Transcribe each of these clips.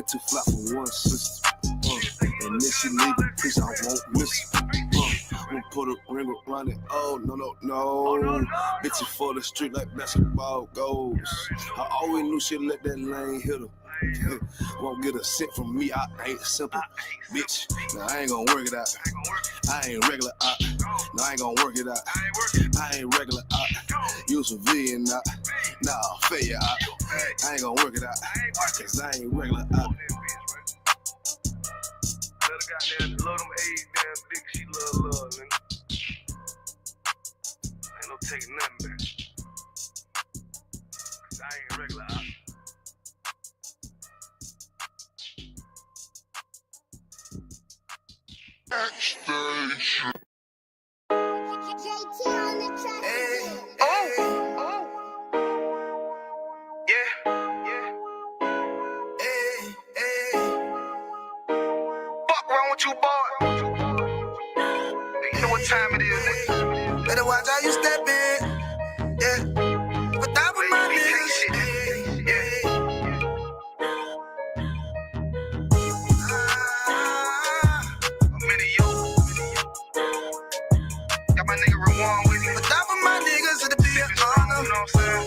too fly for one sister. And then she leave a piece, I won't miss her. I'ma put a ring around it. Oh, no. Bitch, you for the street like basketball goes. I always knew she'd let that lane hit her. Won't get a cent from me, I ain't simple. Bitch, now I ain't gonna work it out. I ain't regular out. No, I ain't gonna work it out. I ain't regular out. You civilian out. Nah, failure out. I ain't gonna work it out. Cause I ain't regular out. Goddamn, love them age damn dick, she love, nigga. Ain't no taking nothing back. Cause I ain't regular out. Backstation. JT on the track. Fuck wrong with you, boy? You know what time it is, nigga. Better watch how you step in. Yeah. But that was my nigga. Yeah. I'm in you. Got my nigga Rawan with me. But that was my niggas, it'll be an honor. You know what I'm saying?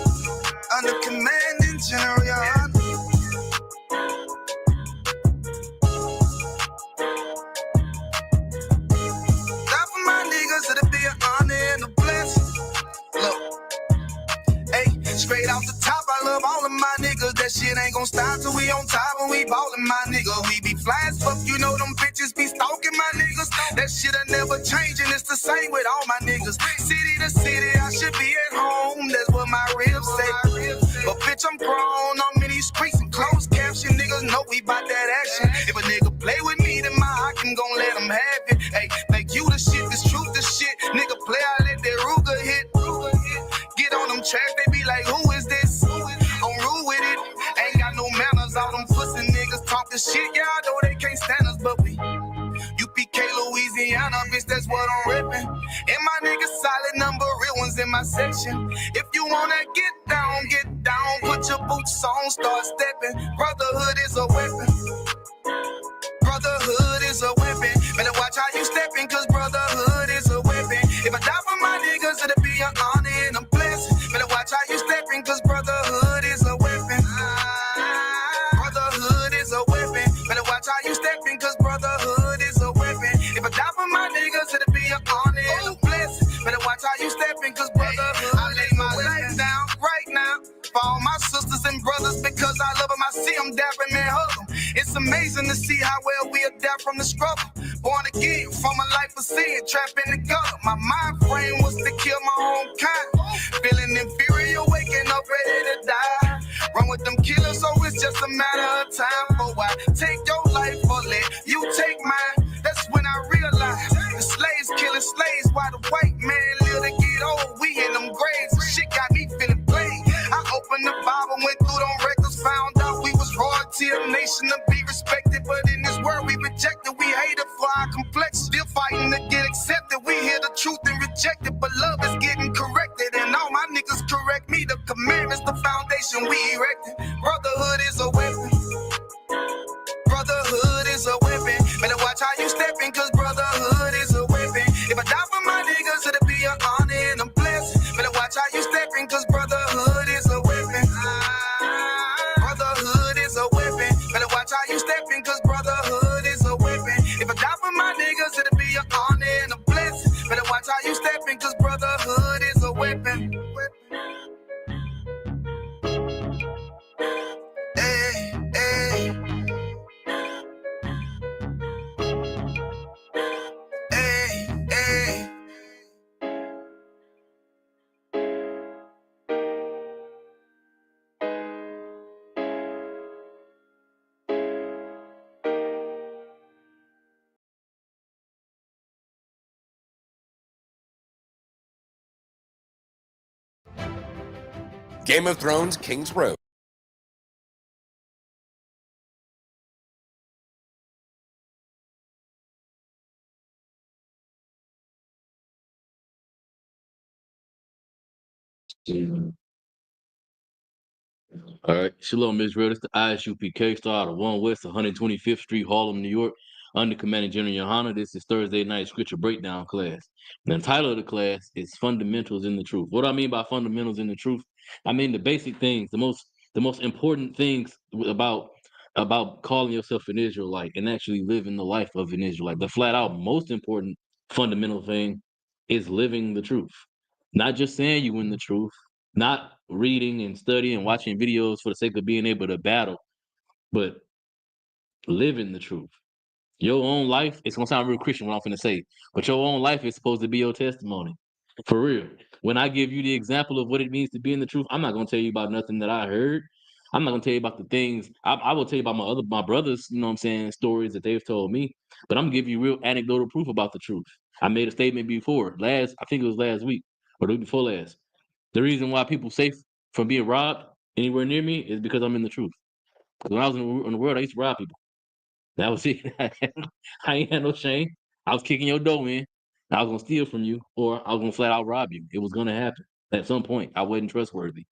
Under commanding General, your honor. It'll be an honor and a blessing. Look, hey, straight off the top, I love all of my niggas. That shit ain't gon' stop till we on top and we ballin', my nigga. We be fly as fuck, you know them bitches be stalking my niggas. That shit'll never change and it's the same with all my niggas. City to city, I should be at home. That's what my ribs say. But bitch, I'm grown. I'm in these streets and closed caption. Niggas know we bout that action. If a nigga play with me, then my hockin' gon' let him have it. Hey, make you the shit, this truth the shit. Nigga play, I let that Ruger hit. Get on them tracks, they be like, who is this? I'm rude with it. Ain't got no manners. All them pussy niggas talking shit. Yeah, I know they can't stand us, but we UPK, Louisiana, bitch, that's what I'm reppin'. And my niggas solid number, real ones in my section. If you wanna get down, put your boots on, start stepping. Brotherhood is a weapon. Brotherhood is a weapon. Better watch how you steppin', cause brotherhood is a weapon. If I die for my niggas, it'll be an honor and a blessing. Better watch how you steppin', cause brotherhood is a weapon. Brotherhood is a weapon. Better watch how you steppin', cause brotherhood is a weapon. If I die for my niggas, it'll be an honor and a blessing. Better watch how you steppin', cause brotherhood. I lay my life down right now for all my sisters and brothers, because I love them. I see them dapping, man, hug them. It's amazing to see how well we adapt from the struggle. Born again from a life of sin, trapped in the gutter. My mind frame was to kill my own kind. Feeling inferior, waking up ready to die. Run with them killers, so it's just a matter of time. For I take your life or let you take mine. That's when I realized the slaves killing slaves while the white man live to get old. We in them graves, and shit got me feeling played. I opened the Bible, went through them records, found out we was royalty, a nation to be respected. But in this world we rejected, we hated for our complexion. Still fighting to get accepted. We hear the truth and reject it, but love is getting corrected. And all my niggas correct me. The commandments, the foundation we erected. Brotherhood is a weapon. Brotherhood is a weapon. Better watch how you steppin', cause brotherhood is a weapon. If I die for my niggas, it'll be an honor and a blessing. Better watch how you steppin', cause brotherhood is a weapon. Brotherhood is a weapon. Better watch how you steppin', cause brotherhood is a weapon. If I die for my niggas, it'll be an honor and a blessing. Better watch how you steppin', cause brotherhood is a weapon. Hey, hey. Hey, hey. Game of Thrones King's Road. All right. Shalom, Israel. It's the ISUPK star out of 1 West, 125th Street, Harlem, New York. Under Commanding General Yohana. This is Thursday night scripture breakdown class. And the title of the class is Fundamentals in the Truth. What do I mean by fundamentals in the truth? I mean the basic things, the most important things about calling yourself an Israelite and actually living the life of an Israelite. The flat out most important fundamental thing is living the truth. Not just saying you in the truth, not reading and studying and watching videos for the sake of being able to battle, but living the truth. Your own life, it's gonna sound real Christian what I'm finna say, but your own life is supposed to be your testimony. For real. When I give you the example of what it means to be in the truth, I'm not gonna tell you about nothing that I heard. I'm not gonna tell you about the things I will tell you about my brothers, you know what I'm saying, stories that they've told me, but I'm gonna give you real anecdotal proof about the truth. I made a statement before, I think it was last week or the week before last. The reason why people safe from being robbed anywhere near me is because I'm in the truth. 'Cause when I was in the world, I used to rob people. That was it. I ain't had no shame. I was kicking your door in. I was gonna steal from you, or I was gonna flat out rob you. It was gonna happen at some point. I wasn't trustworthy,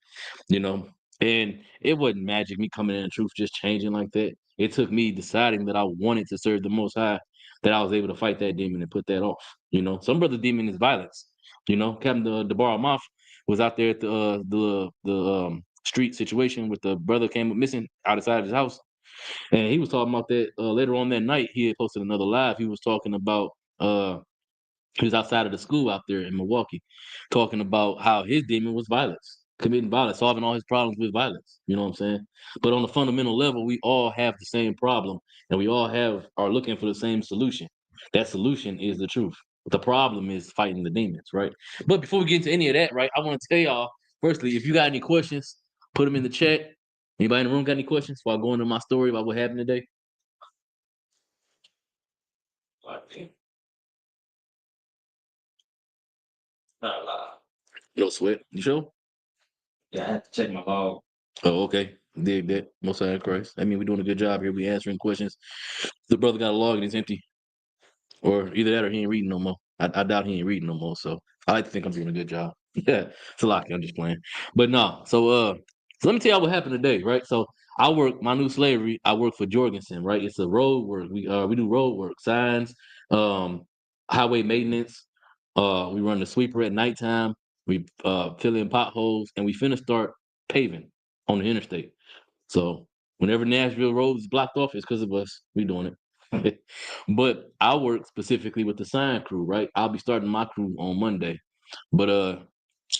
you know. And it wasn't magic, me coming in the truth, just changing like that. It took me deciding that I wanted to serve the Most High, that I was able to fight that demon and put that off. You know, some brother demon is violence. You know, Captain Debar Moff was out there at the street situation with the brother came up missing outside of his house, and he was talking about that later on that night. He had posted another live. He was talking about uh he was outside of the school out there in Milwaukee, talking about how his demon was violence, committing violence, solving all his problems with violence. You know what I'm saying? But on a fundamental level, we all have the same problem, and we all are looking for the same solution. That solution is the truth. The problem is fighting the demons, right? But before we get into any of that, right, I want to tell y'all, firstly, if you got any questions, put them in the chat. Anybody in the room got any questions before I go into my story about what happened today? No sweat. You sure? Yeah, I had to check my log. Oh, okay. Dig that. Most High in Christ. I mean, we're doing a good job here. We answering questions. The brother got a log and it's empty. Or either that or he ain't reading no more. I doubt he ain't reading no more. So I like to think I'm doing a good job. Yeah. It's a lot. I'm just playing. But no. So let me tell y'all what happened today, right? So I work my new slavery. I work for Jorgensen, right? It's a road work. We do road work, signs, um, highway maintenance. We run the sweeper at nighttime. We fill in potholes, and we finna start paving on the interstate. So whenever Nashville Road is blocked off, it's because of us. We doing it. But I work specifically with the sign crew, right? I'll be starting my crew on Monday. But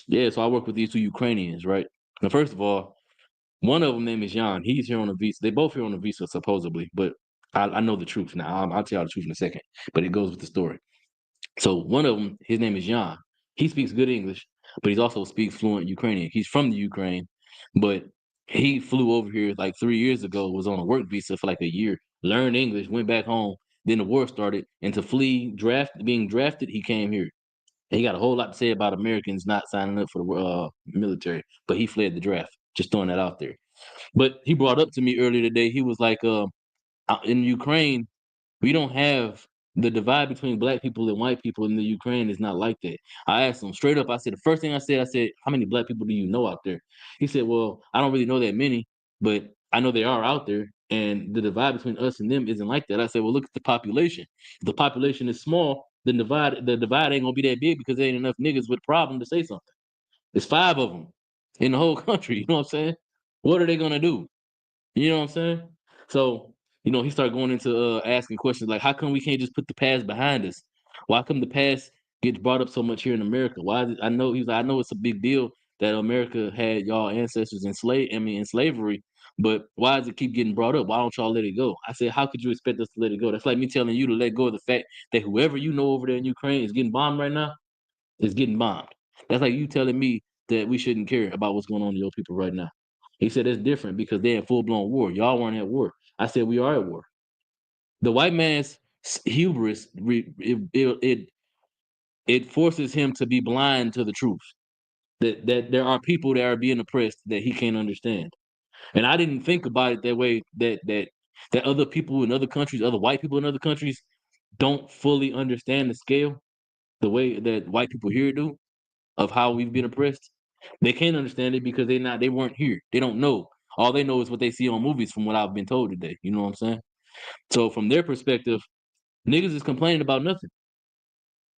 yeah, so I work with these two Ukrainians, right? Now, first of all, one of them name is Jan. He's here on a visa. They both here on a visa, supposedly, but I know the truth now. I'll tell you the truth in a second, but it goes with the story. So one of them, his name is Jan. He speaks good English, but he also speaks fluent Ukrainian. He's from the Ukraine, but he flew over here like 3 years ago, was on a work visa for like a year, learned English, went back home. Then the war started, and to flee being drafted, he came here. And he got a whole lot to say about Americans not signing up for the military, but he fled the draft. Just throwing that out there. But he brought up to me earlier today, he was like, in Ukraine, we don't have the divide between black people and white people in the Ukraine is not like that. I asked him straight up. I said, the first thing I said, how many black people do you know out there? He said, well, I don't really know that many, but I know they are out there. And the divide between us and them isn't like that. I said, well, look at the population. If the population is small, then the divide ain't gonna be that big because there ain't enough niggas with a problem to say something. There's 5 of them in the whole country. You know what I'm saying? What are they gonna do? You know what I'm saying? So, he started going into asking questions like, how come we can't just put the past behind us? Why come the past gets brought up so much here in America? I know he's like, I know it's a big deal that America had y'all ancestors in slavery, but why does it keep getting brought up? Why don't y'all let it go? I said, how could you expect us to let it go? That's like me telling you to let go of the fact that whoever you know over there in Ukraine is getting bombed right now is getting bombed. That's like you telling me that we shouldn't care about what's going on to your people right now. He said it's different because they're in full blown war. Y'all weren't at war. I said we are at war. The white man's hubris it forces him to be blind to the truth that there are people that are being oppressed that he can't understand. And I didn't think about it that way. That other people in other countries, other white people in other countries, don't fully understand the scale the way that white people here do of how we've been oppressed. They can't understand it because they weren't here. They don't know. All they know is what they see on movies from what I've been told today. You know what I'm saying? So from their perspective, niggas is complaining about nothing.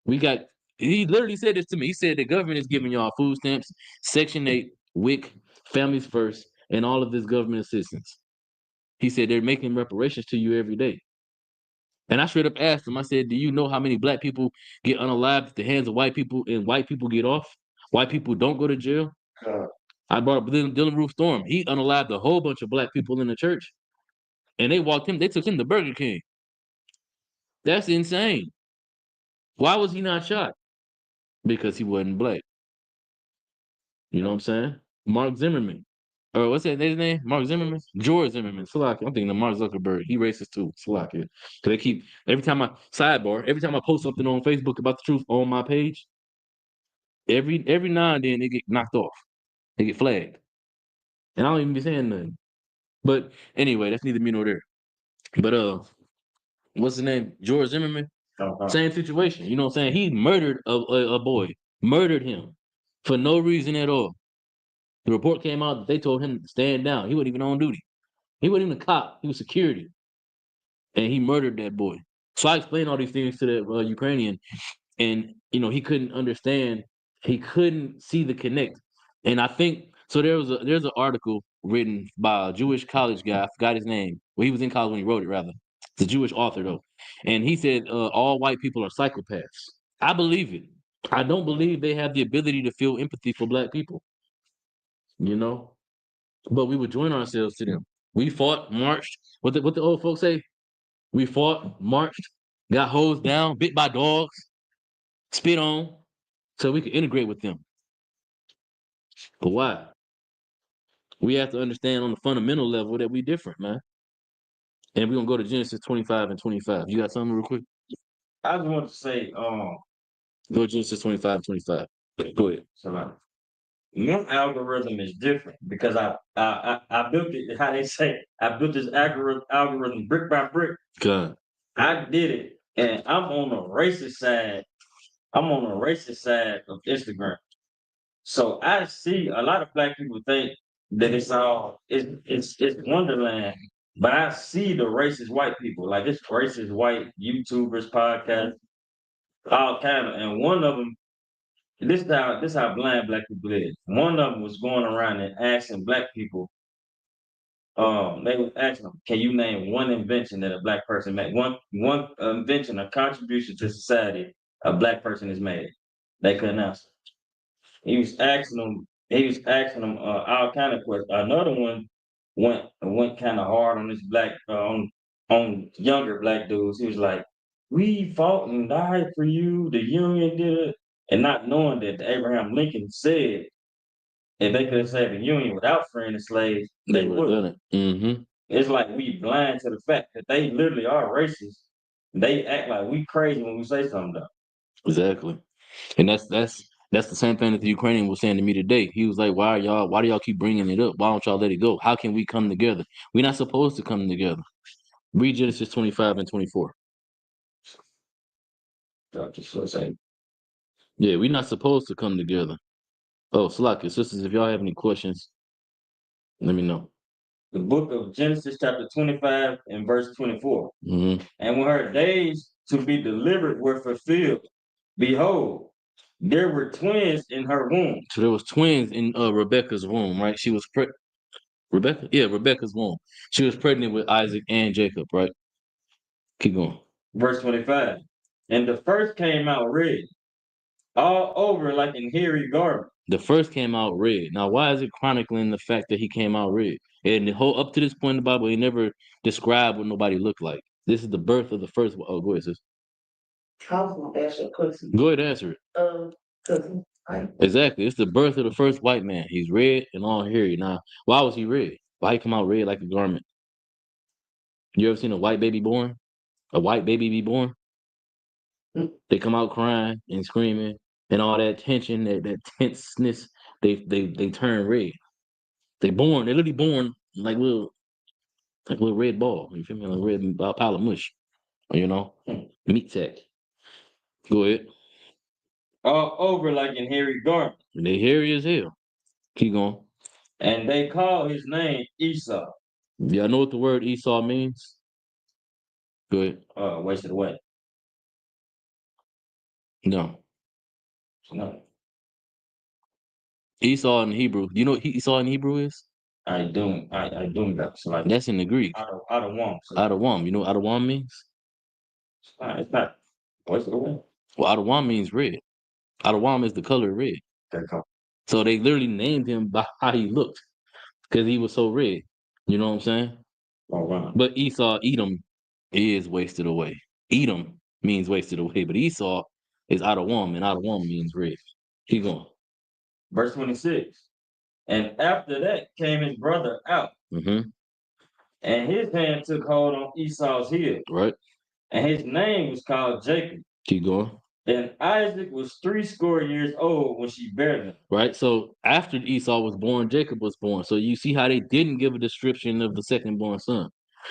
He literally said this to me. He said the government is giving y'all food stamps, Section 8, WIC, Families First, and all of this government assistance. He said they're making reparations to you every day. And I straight up asked him, I said, do you know how many black people get unalived at the hands of white people and white people get off? White people don't go to jail. I brought up Dylan Roof Storm. He unalived a whole bunch of black people in the church. And they took him to Burger King. That's insane. Why was he not shot? Because he wasn't black. You know what I'm saying? Mark Zimmerman. Or what's that his name? Mark Zimmerman? George Zimmerman. Salaki. I'm thinking of Mark Zuckerberg. He racist too. Salaki. Cause they keep every time I post something on Facebook about the truth on my page, every now and then they get knocked off. They get flagged. And I don't even be saying nothing. But anyway, that's neither me nor there. But what's his name? George Zimmerman. Same situation. You know what I'm saying? He murdered a boy. Murdered him for no reason at all. The report came out that they told him to stand down. He wasn't even on duty. He wasn't even a cop. He was security. And he murdered that boy. So I explained all these things to the Ukrainian, and he couldn't understand. He couldn't see the connect. And I think so. There's an article written by a Jewish college guy. I forgot his name. Well, he was in college when he wrote it. Rather, it's a Jewish author though, and he said all white people are psychopaths. I believe it. I don't believe they have the ability to feel empathy for black people. But we would join ourselves to them. We fought, marched. What the old folks say? We fought, marched, got hosed down, bit by dogs, spit on, so we could integrate with them. But why? We have to understand on the fundamental level that we different, man. And we're gonna go to Genesis 25 and 25. You got something real quick? I just want to say, Go to Genesis 25 and 25. Go ahead. so my algorithm is different because I built it. How they say, I built this algorithm brick by brick. God. I did it, and I'm on the racist side. I'm on the racist side of Instagram. So I see a lot of black people think that it's Wonderland, but I see the racist white people, like it's racist white YouTubers, podcasts, all kind of. And one of them, this how blind black people is. One of them was going around and asking black people. They was asking them, "Can you name one invention that a black person made? One invention, a contribution to society a black person has made?" They couldn't answer. He was asking them. He was asking them all kind of questions. Another one went kind of hard on this black on younger black dudes. He was like, "We fought and died for you. The Union did it," and not knowing that Abraham Lincoln said if they could have saved the Union without freeing the slaves, they would have would. done it. Mm-hmm. It's like we blind to the fact that they literally are racist. They act like we crazy when we say something though. Exactly. And that's the same thing that the Ukrainian was saying to me today. He was like, why do y'all keep bringing it up? Why don't y'all let it go? How can we come together? We're not supposed to come together. Read Genesis 25 and 24. Yeah, we're not supposed to come together. Oh, Salaki, sisters, if y'all have any questions, let me know. The book of Genesis, chapter 25 and verse 24. Mm-hmm. And when her days to be delivered were fulfilled, behold, there were twins in her womb. So there was twins in Rebecca's womb, right? She was Rebecca? Yeah, Rebecca's womb. She was pregnant with Isaac and Jacob, right? Keep going. Verse 25. And the first came out red, all over like in hairy garment. The first came out red. Now, why is it chronicling the fact that he came out red? And the whole up to this point in the Bible, he never described what nobody looked like. This is the birth of the first. Oh, go ahead, sis. I was gonna ask you a question. Go ahead, answer it. Exactly. It's the birth of the first white man. He's red and all hairy. Now, why was he red? Why he come out red like a garment? You ever seen a white baby born? A white baby be born? They come out crying and screaming and all that tension, that tenseness, they turn red. They literally born like little red ball. You feel me? Like red pile of mush. Meat sack. Go ahead. All over like in hairy garment. They hairy as hell. Keep going. And they call his name Esau. Y'all know what the word Esau means? Go ahead. Wasted away. No. No, Esau in Hebrew. You know what Esau in Hebrew is? I do that. So like That's in the Greek. out of one. So Adawam. You know what Adawam means? it's not wasted away. Well, Adawam means red. Adawam is the color red. Okay, come. So they literally named him by how he looked because he was so red. You know what I'm saying? All right. But Esau, Edom, is wasted away. Edom means wasted away, but Esau is Adawam, and Adawam means red. Keep going. Verse 26. And after that came his brother out, Mm-hmm. and his hand took hold on Esau's heel, Right. and his name was called Jacob. Keep going. And Isaac was 80 years old when she bare him. Right. So after Esau was born, Jacob was born. So you see how they didn't give a description of the second born son.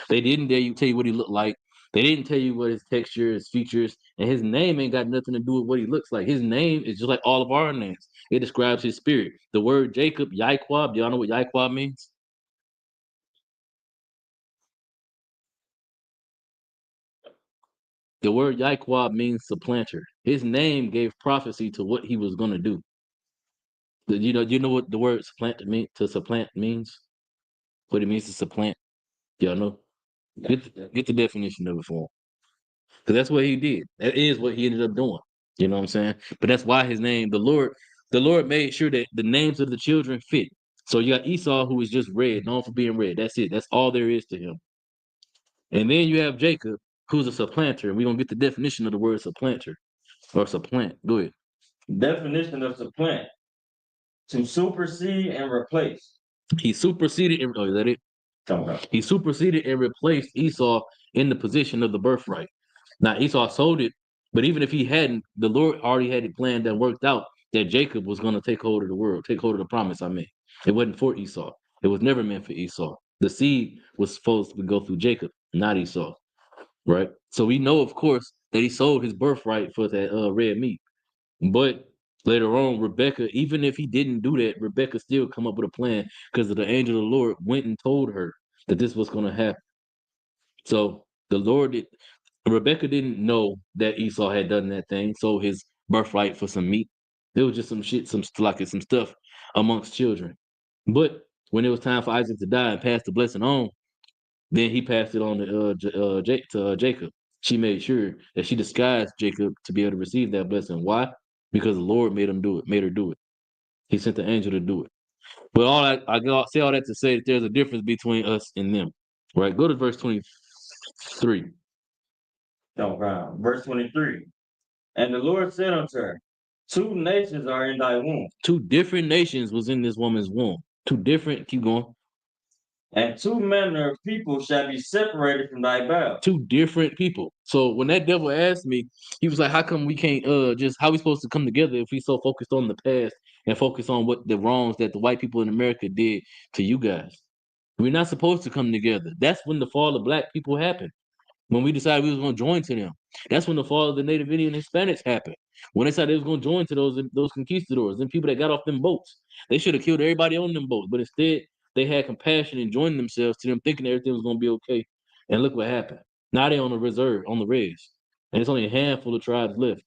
They didn't tell you what he looked like. They didn't tell you what his texture, his features, and his name ain't got nothing to do with what he looks like. His name is just like all of our names. It describes his spirit. The word Jacob, Yaiquab, do y'all know what Yaiquab means? The word Yaiquab means supplanter. His name gave prophecy to what he was going to do. You know what the word supplant means? What it means to supplant? Y'all know? Get the definition of it for him. Because that's what he did. That is what he ended up doing. You know what I'm saying? But that's why his name, the Lord made sure that the names of the children fit. So you got Esau, who is just red, known for being red. That's it. That's all there is to him. And then you have Jacob, who's a supplanter. We're gonna get the definition of the word supplanter or supplant. Go ahead. Definition of supplant: to supersede and replace. He superseded. Oh, is that it? Come on. He superseded and replaced Esau in the position of the birthright. Now Esau sold it, but even if he hadn't, the Lord already had it planned and worked out that Jacob was going to take hold of the world, take hold of the promise. I mean, it wasn't for Esau. It was never meant for Esau. The seed was supposed to go through Jacob, not Esau, right? So we know, of course, that he sold his birthright for that red meat. But later on, Rebecca, even if he didn't do that, Rebecca still come up with a plan because the angel of the Lord went and told her that this was going to happen. So the Lord did. Rebecca didn't know that Esau had done that thing, sold his birthright for some meat. There was just some shit, some stuff amongst children. But when it was time for Isaac to die and pass the blessing on, then he passed it on to Jacob. She made sure that she disguised Jacob to be able to receive that blessing. Why? Because the Lord made him do it, made her do it. He sent the angel to do it. But I say all that to say that there's a difference between us and them. Right? Go to verse 23. Verse 23. And the Lord said unto her, 2 nations are in thy womb. 2 different nations was in this woman's womb. 2 different, keep going. And 2 manner of people shall be separated from thy bowels. 2 different people. So when that devil asked me, he was like, how come we can't how we supposed to come together if we so focused on the past and focus on what the wrongs that the white people in America did to you guys? We're not supposed to come together. That's when the fall of black people happened. When we decided we was going to join to them. That's when the fall of the Native Indian Hispanics happened. When they decided they was going to join to those conquistadors and people that got off them boats. They should have killed everybody on them boats, but instead they had compassion and joined themselves to them, thinking everything was going to be okay. And look what happened. Now they on the reserve, on the res, and it's only a handful of tribes left,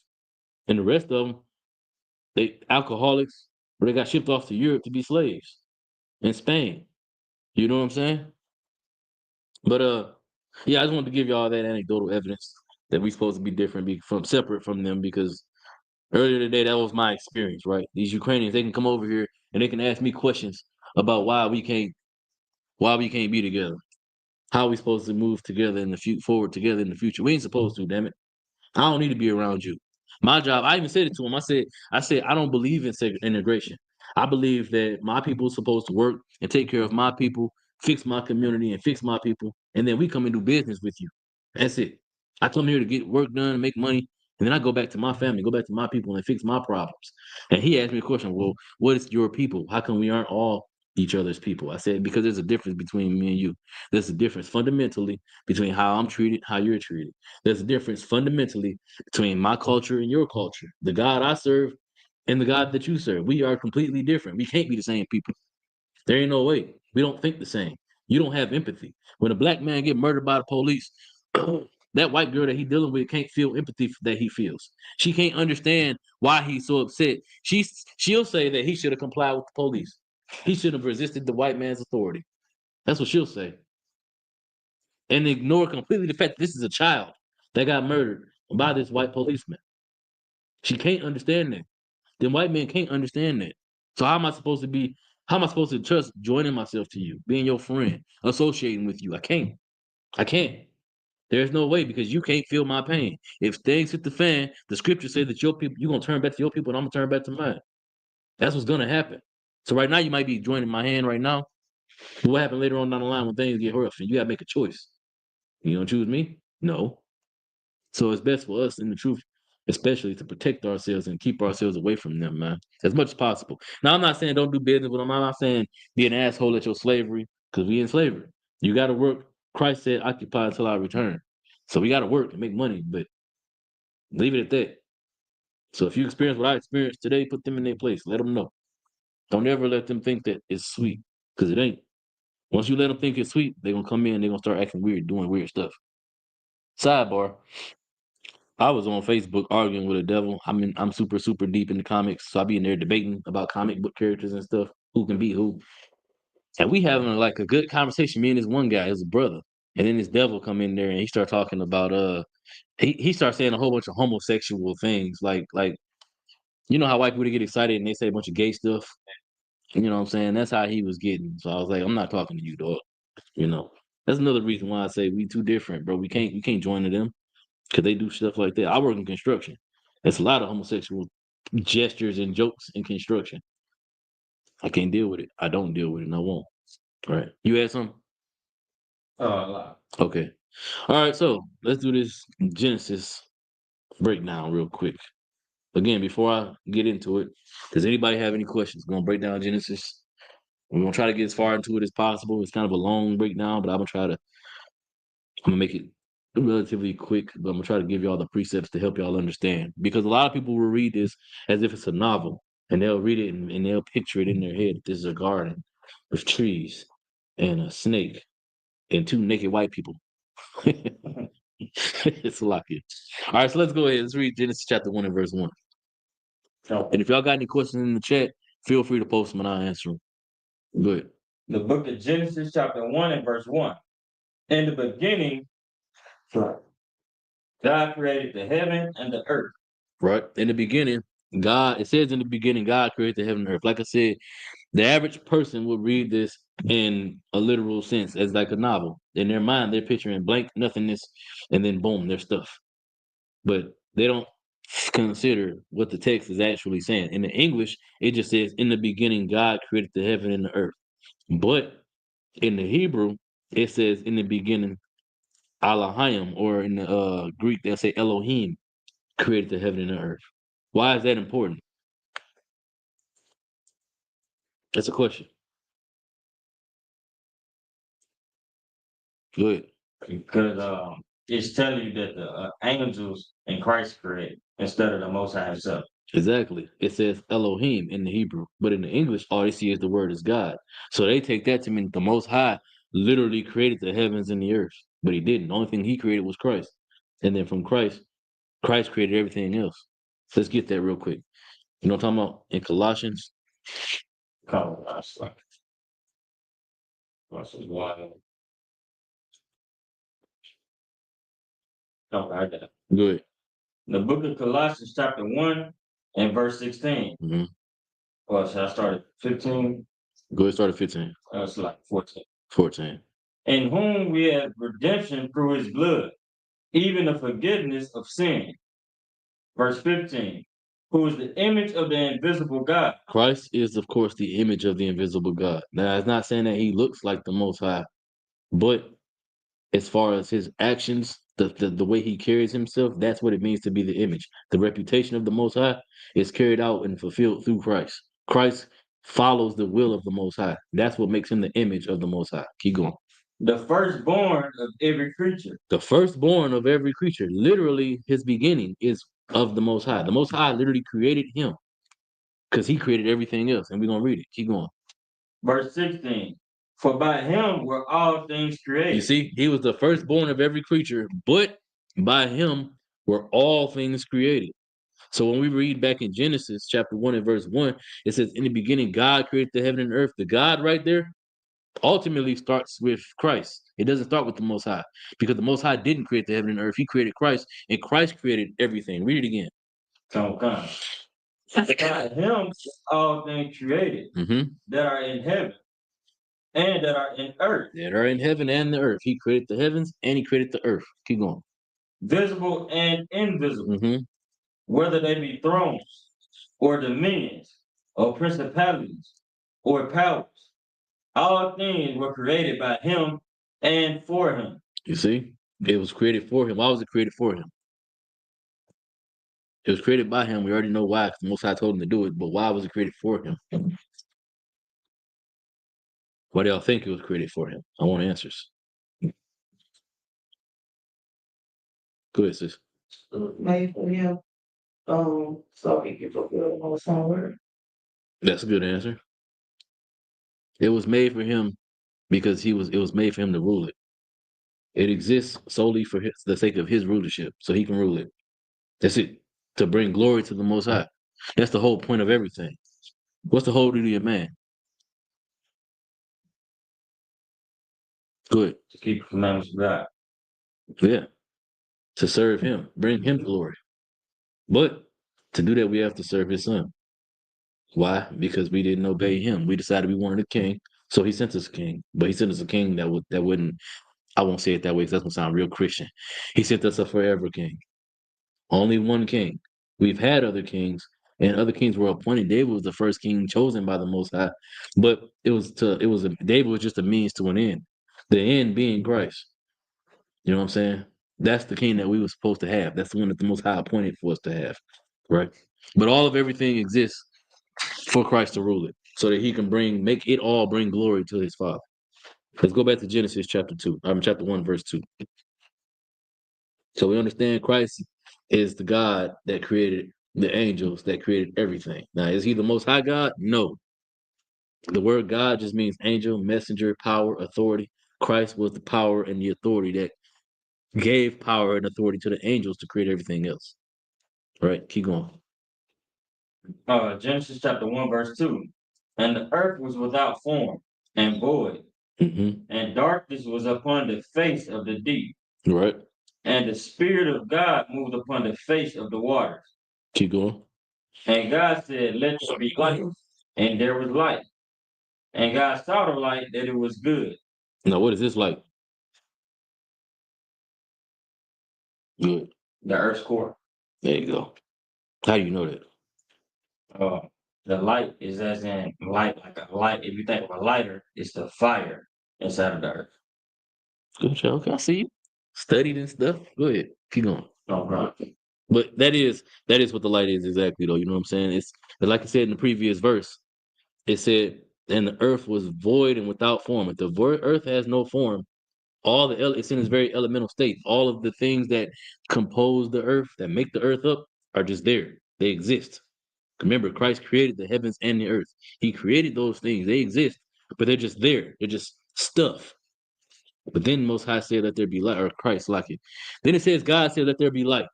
and the rest of them, they alcoholics, or they got shipped off to Europe to be slaves in Spain. You know what I'm saying? But yeah, I just wanted to give y'all that anecdotal evidence that we supposed to be different, separate from them, because earlier today that was my experience, right? These Ukrainians, they can come over here and they can ask me questions about why we can't be together. How are we supposed to move together in the forward together in the future? We ain't supposed to, damn it. I don't need to be around you. My job, I even said it to him. I said, I don't believe in integration. I believe that my people are supposed to work and take care of my people, fix my community and fix my people, and then we come and do business with you. That's it. I come here to get work done and make money, and then I go back to my family, go back to my people and fix my problems. And he asked me a question, well, what is your people? How come we aren't all each other's people? I said, because there's a difference between me and you. There's a difference fundamentally between how I'm treated, how you're treated. There's a difference fundamentally between my culture and your culture. The God I serve and the God that you serve. We are completely different. We can't be the same people. There ain't no way. We don't think the same. You don't have empathy. When a black man get murdered by the police, that white girl that he dealing with can't feel empathy that he feels. She can't understand why he's so upset. She'll say that he should have complied with the police. He should have resisted the white man's authority. That's what she'll say. And ignore completely the fact that this is a child that got murdered by this white policeman. She can't understand that. Then white men can't understand that. So how am I supposed to be? How am I supposed to trust joining myself to you, being your friend, associating with you? I can't. I can't. There's no way because you can't feel my pain. If things hit the fan, the scriptures say that your people, you're gonna turn back to your people, and I'm gonna turn back to mine. That's what's gonna happen. So right now you might be joining my hand right now. But what happened later on down the line when things get rough and you gotta make a choice? You gonna choose me? No. So it's best for us in the truth, especially to protect ourselves and keep ourselves away from them, man, as much as possible. Now, I'm not saying don't do business with them. I'm not saying be an asshole at your slavery, because we in slavery. You got to work. Christ said, occupy until I return. So we got to work and make money, but leave it at that. So if you experience what I experienced today, put them in their place. Let them know. Don't ever let them think that it's sweet, because it ain't. Once you let them think it's sweet, they're going to come in, they're going to start acting weird, doing weird stuff. Sidebar. I was on Facebook arguing with a devil. I'm super, super deep in the comics. So I be in there debating about comic book characters and stuff, who can beat who. And we having like a good conversation. Me and this one guy, his brother. And then this devil come in there and he start talking about he starts saying a whole bunch of homosexual things. Like you know how white people get excited and they say a bunch of gay stuff. You know what I'm saying? That's how he was getting. So I was like, I'm not talking to you, dog. You know. That's another reason why I say we too different, bro. We can't join to them. Because they do stuff like that. I work in construction. There's a lot of homosexual gestures and jokes in construction. I can't deal with it. I don't deal with it and I won't. All right. You had something? A lot. Okay. All right. So let's do this Genesis breakdown real quick. Again, before I get into it, does anybody have any questions? We're going to break down Genesis. We're going to try to get as far into it as possible. It's kind of a long breakdown, but I'm going to make it relatively quick, but I'm gonna try to give y'all the precepts to help y'all understand. Because a lot of people will read this as if it's a novel, and they'll read it and they'll picture it in their head. This is a garden with trees and a snake and two naked white people. It's a lot here. All right, so let's go ahead. Let's read Genesis chapter 1 and verse 1. And if y'all got any questions in the chat, feel free to post them and I'll answer them. Go ahead. The book of Genesis, chapter 1 and verse 1. In the beginning, God created the heaven and the earth. Right. In the beginning, it says in the beginning, God created the heaven and earth. Like I said, the average person would read this in a literal sense as like a novel. In their mind, they're picturing blank nothingness and then boom, their stuff. But they don't consider what the text is actually saying. In the English, it just says, in the beginning, God created the heaven and the earth. But in the Hebrew, it says, in the beginning, Elohim, or in the Greek, they'll say Elohim created the heaven and the earth. Why is that important? That's a question. Good. Because it's telling you that the angels and Christ created instead of the Most High Himself. Exactly. It says Elohim in the Hebrew, but in the English, all they see is the word is God. So they take that to mean the Most High literally created the heavens and the earth, but He didn't. The only thing He created was Christ, and then from Christ created everything else. Let's get that real quick. You know what I'm talking about in Colossians? Colossians 1. Okay, I got it. Good. The book of Colossians, chapter 1 and verse 16. Mm-hmm. Well, should I start at 15? Go ahead, start at 15. It's like 14. 14. In whom we have redemption through His blood, even the forgiveness of sin. Verse 15. Who is the image of the invisible God. Christ is, of course, the image of the invisible God. Now, it's not saying that He looks like the Most High, but as far as His actions, the way He carries Himself, that's what it means to be the image. The reputation of the Most High is carried out and fulfilled through Christ. Christ follows the will of the Most High. That's what makes Him the image of the Most High. Keep going. The firstborn of every creature. The firstborn of every creature, literally His beginning is of the Most High. The Most High literally created Him. because he created everything else, and we're gonna read it. Keep going. Verse 16. For by him were all things created. You see, he was the firstborn of every creature, but by him were all things created. So when we read back in Genesis chapter 1 and verse 1, it says, in the beginning, God created the heaven and earth. The God right there ultimately starts with Christ. It doesn't start with the Most High, because the Most High didn't create the heaven and earth. He created Christ, and Christ created everything. Read it again. Come. By him all things created Mm-hmm. that are in heaven and that are in earth, That are in heaven and the earth. He created the heavens and he created the earth. Keep going. visible and invisible, Mm-hmm. whether they be thrones or dominions or principalities or powers. All things were created by him and for him. You see, it was created for him. Why was it created for him? It was created by him. We already know why, because the Most High told him to do it. But why was it created for him? Why do y'all think it was created for him? I want answers. Go ahead, sis. Made for him, so he can fulfill the most high word. That's a good answer. It was made for him because it was made for him to rule it. It exists solely for the sake of his rulership, so he can rule it. That's it. To bring glory to the Most High. That's the whole point of everything. What's the whole duty of man? Good. To keep the commandments of God. Yeah. To serve him, bring him glory. But to do that, we have to serve his son. Why? Because we didn't obey him. We decided we wanted a king, so he sent us a king. But he sent us a king that wouldn't. I won't say it that way because that's gonna sound real Christian. He sent us a forever king. Only one king. We've had other kings, and other kings were appointed. David was the first king chosen by the Most High, but David was just a means to an end. The end being Christ. You know what I'm saying? That's the king that we were supposed to have. That's the one that the Most High appointed for us to have, right? But all of everything exists for Christ to rule it, so that he can make it all bring glory to his Father. Let's go back to Genesis chapter 1, verse 2. So we understand Christ is the God that created the angels, that created everything. Now, is he the Most High God? No. The word God just means angel, messenger, power, authority. Christ was the power and the authority that gave power and authority to the angels to create everything else. Right? Keep going. Genesis chapter 1, verse 2. And the earth was without form and void, Mm-hmm. and darkness was upon the face of the deep. Right. And the Spirit of God moved upon the face of the waters. Keep going. And God said, let there be light. And there was light. And God saw the light that it was good. Now, what is this like? Good. The earth's core. There you go. How do you know that? The light is as in light, like a light. If you think of a lighter, it's the fire inside of the earth. Good job. Okay, I see you. Studied and stuff. Go ahead. Keep going. No problem. But that is what the light is exactly, though. You know what I'm saying? It's like I said in the previous verse. It said, "And the earth was void and without form." If the earth has no form, it's in its very elemental state. All of the things that compose the earth, that make the earth up, are just there. They exist. Remember, Christ created the heavens and the earth. He created those things. They exist, but they're just there. They're just stuff. But then Most High said, "Let there be light," or Christ like it. Then it says, God said, "Let there be light."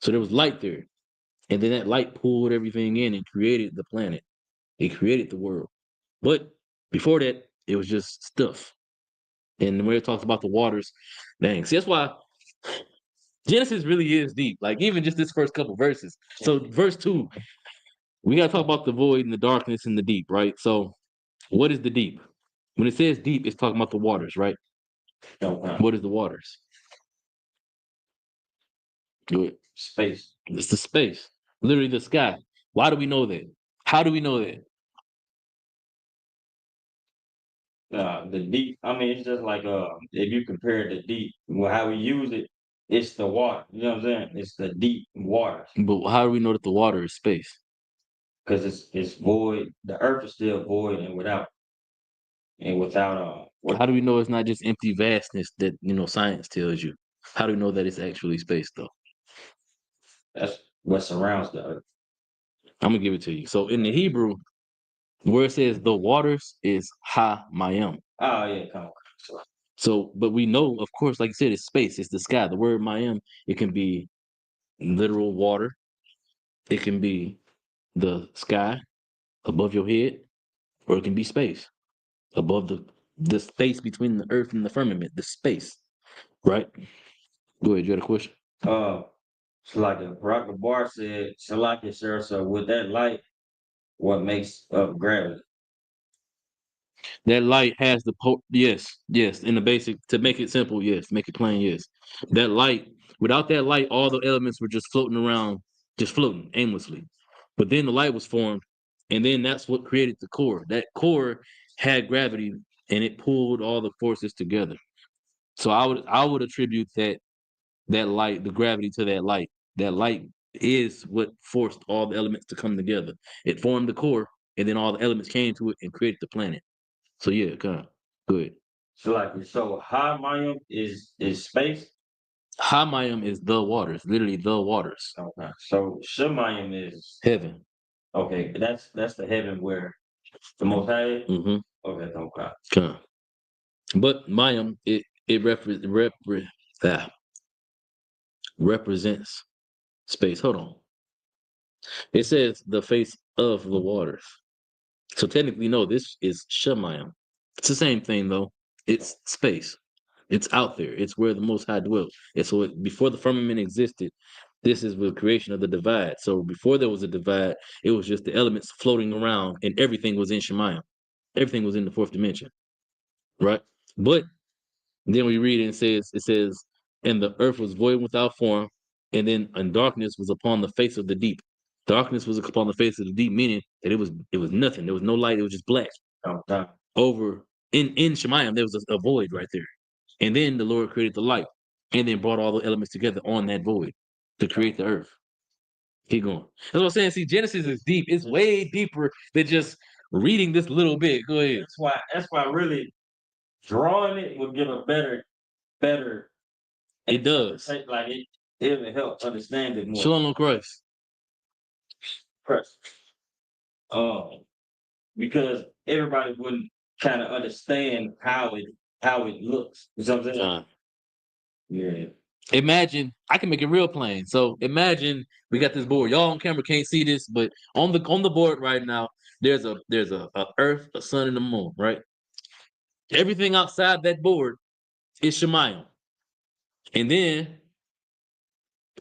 So there was light there. And then that light pulled everything in and created the planet. It created the world. But before that, it was just stuff. And when it talks about the waters, dang. See, that's why Genesis really is deep. Like even just this first couple verses. So verse 2, we got to talk about the void and the darkness and the deep, right? So what is the deep? When it says deep, it's talking about the waters, right? What is the waters? Good. Space. It's the space, literally the sky. Why do we know that? How do we know that? The deep, I mean, it's just like if you compare the deep, well, how we use it, it's the water. You know what I'm saying? It's the deep waters. But how do we know that the water is space? Because it's void. The earth is still void and without How do we know it's not just empty vastness that science tells you? How do we know that it's actually space though? that's what surrounds the earth. I'm gonna give it to you. So in the Hebrew, where it says the waters is Ha Mayim. Oh yeah, come on. So, but we know, of course, like you said, it's space, it's the sky. The word Mayim, it can be literal water, it can be the sky above your head, or it can be space above the space between the earth and the firmament, the space, right? Go ahead, you had a question? So like Rock Bar said, Salaki, sir. So with that light, what makes up gravity? That light has yes. In the basic, to make it simple, yes. Make it plain, yes. That light, without that light, all the elements were just floating around, just floating aimlessly. But then the light was formed, and then that's what created the core. That core had gravity, and it pulled all the forces together. So I would attribute that light, the gravity to that light. That light is what forced all the elements to come together. It formed the core, and then all the elements came to it and created the planet. So yeah, kind of good. Salaki. So high mayim is space. Hamayim is the waters, literally the waters. Okay. So Shemayim is Heaven. okay. That's the heaven where the Most High is? Mm-hmm. Okay. Okay. Kind. But Mayim, it represents space. Hold on. It says the face of the waters. So technically, no, this is Shemayim. It's the same thing though. It's space. It's out there. It's where the Most High dwells. And so before the firmament existed, this is the creation of the divide. So before there was a divide, it was just the elements floating around, and everything was in Shemayim. Everything was in the fourth dimension, right? But then we read it says, and the earth was void without form, and darkness was upon the face of the deep. Darkness was upon the face of the deep, meaning that it was nothing. There was no light. It was just black. Okay. Over in Shemayim, there was a void right there. And then the Lord created the light and then brought all the elements together on that void to create the earth. Keep going. That's what I'm saying. See, Genesis is deep. It's way deeper than just reading this little bit. Go ahead. That's why really drawing it would give a better It does. like it will help understand it more. Shalom on Christ. Press. Because everybody wouldn't kind of understand how it looks. You know what I'm saying? John. Yeah. Imagine, I can make it real plain. So imagine we got this board. Y'all on camera can't see this, but on the board right now, there's a earth, a sun, and a moon, right? Everything outside that board is Shemayim. And then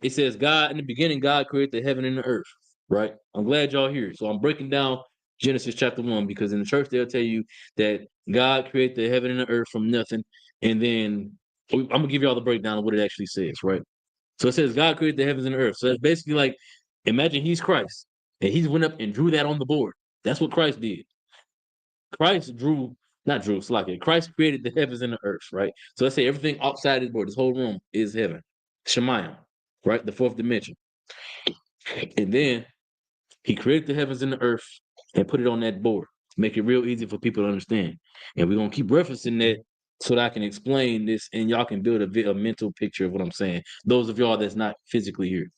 it says, God, in the beginning, God created the heaven and the earth, right? I'm glad y'all here. So I'm breaking down Genesis chapter 1 because in the church, they'll tell you that God created the heaven and the earth from nothing. And then I'm going to give you all the breakdown of what it actually says, right? So it says, God created the heavens and the earth. So that's basically like, imagine he's Christ and he went up and drew that on the board. That's what Christ did. Christ Christ created the heavens and the earth, right? So let's say everything outside this board, this whole room is heaven, Shemayim, right? The fourth dimension. And then he created the heavens and the earth and put it on that board. Make it real easy for people to understand. And we're going to keep referencing that so that I can explain this and y'all can build a mental picture of what I'm saying. Those of y'all that's not physically here.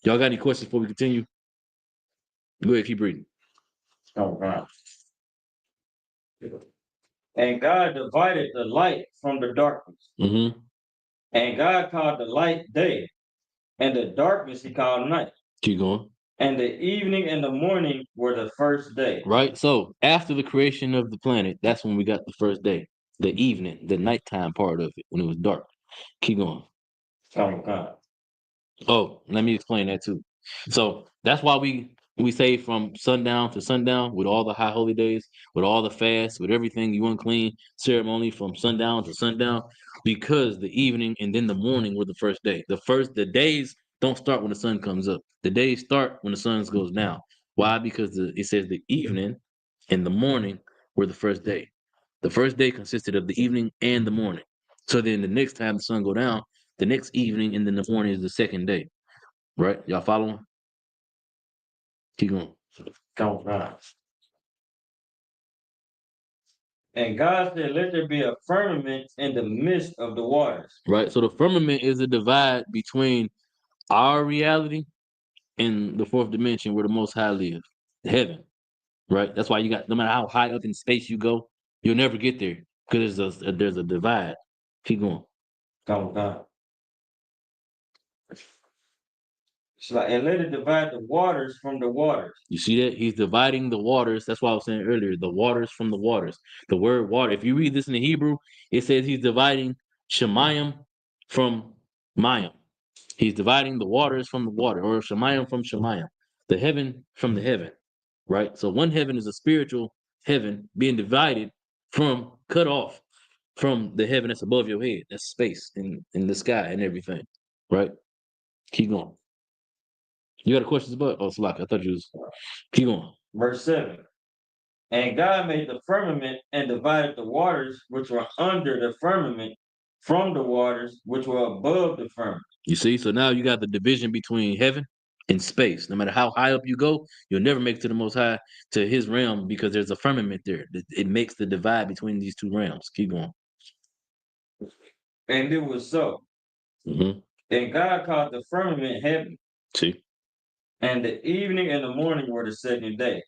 Y'all got any questions before we continue? Go ahead, keep reading. Oh, wow. And God divided the light from the darkness. Mm-hmm. And God called the light day, and the darkness he called night. Keep going. And the evening and the morning were the first day. Right. So after the creation of the planet, that's when we got the first day. The evening, the nighttime part of it, when it was dark. Keep going. Oh, God. Oh, let me explain that too. So that's why we say from sundown to sundown with all the high holy days, with all the fasts, with everything you unclean ceremony from sundown to sundown, because the evening and then the morning were the first day. The days don't start when the sun comes up. The days start when the sun goes down. Why? Because it says the evening and the morning were the first day. The first day consisted of the evening and the morning. So then the next time the sun go down, the next evening and then the morning is the second day. Right? Y'all following? Keep going. Oh, God. And God said, let there be a firmament in the midst of the waters. Right? So the firmament is a divide between our reality in the fourth dimension where the Most High live, heaven, right? That's why you got, no matter how high up in space you go, you'll never get there because there's a divide. Keep going. Come down. It's like, and let it divide the waters from the waters. You see that? He's dividing the waters. That's why I was saying earlier, the waters from the waters. The word water, if you read this in the Hebrew, it says he's dividing Shemayim from Mayim. He's dividing the waters from the water, or Shemayim from Shemayim, the heaven from the heaven, right? So one heaven is a spiritual heaven being divided from, cut off from the heaven that's above your head. That's space in the sky and everything, right? Keep going. You got a question about? Oh, Salak, I thought you was. Keep going. Verse 7. And God made the firmament and divided the waters which were under the firmament from the waters which were above the firmament. You see, so now you got the division between heaven and space. No matter how high up you go, you'll never make it to the Most High, to His realm, because there's a firmament there. It makes the divide between these two realms. Keep going. And it was so. Mm-hmm. And God called the firmament heaven. See, And the evening and the morning were the second day.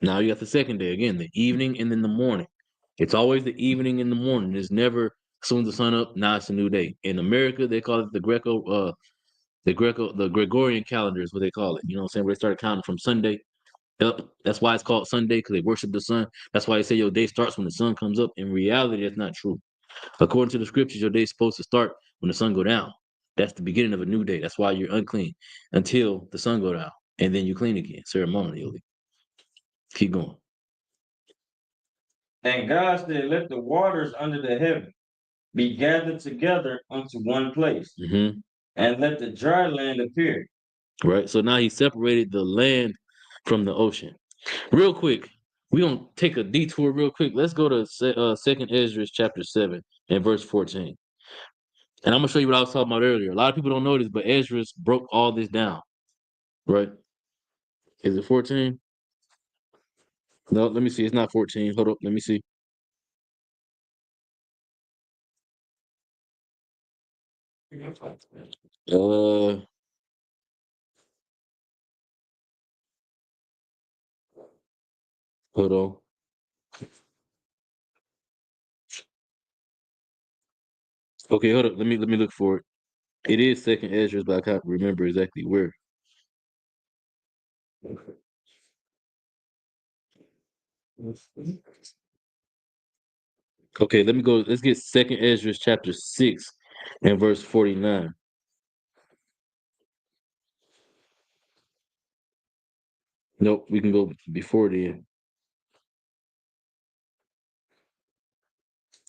now you got the second day again, the evening and then the morning. It's always the evening and the morning. It's never as soon as the sun up. Now it's a new day. In America, they call it the Gregorian calendar is what they call it. You know what I'm saying? Where they started counting from Sunday up. That's why it's called Sunday, because they worship the sun. That's why they say your day starts when the sun comes up. In reality, that's not true. According to the scriptures, your day's supposed to start when the sun go down. That's the beginning of a new day. That's why you're unclean until the sun go down, and then you clean again ceremonially. Keep going. And God said, let the waters under the heaven be gathered together unto one place, Mm-hmm. and let the dry land appear. Right. So now he separated the land from the ocean. Real quick, we gonna take a detour real quick. Let's go to Second Ezra chapter 7 and verse 14. And I'm gonna show you what I was talking about earlier. A lot of people don't know this, but Ezra broke all this down. Right? Is it 14? No, let me see. It's not 14. Hold up. Let me see. Uh, hold on. Okay, hold up. Let me look for it. It is Second Ezra, but I can't remember exactly where. Okay, let me go. Let's get Second Ezra chapter 6 and verse 49. Nope, we can go before then.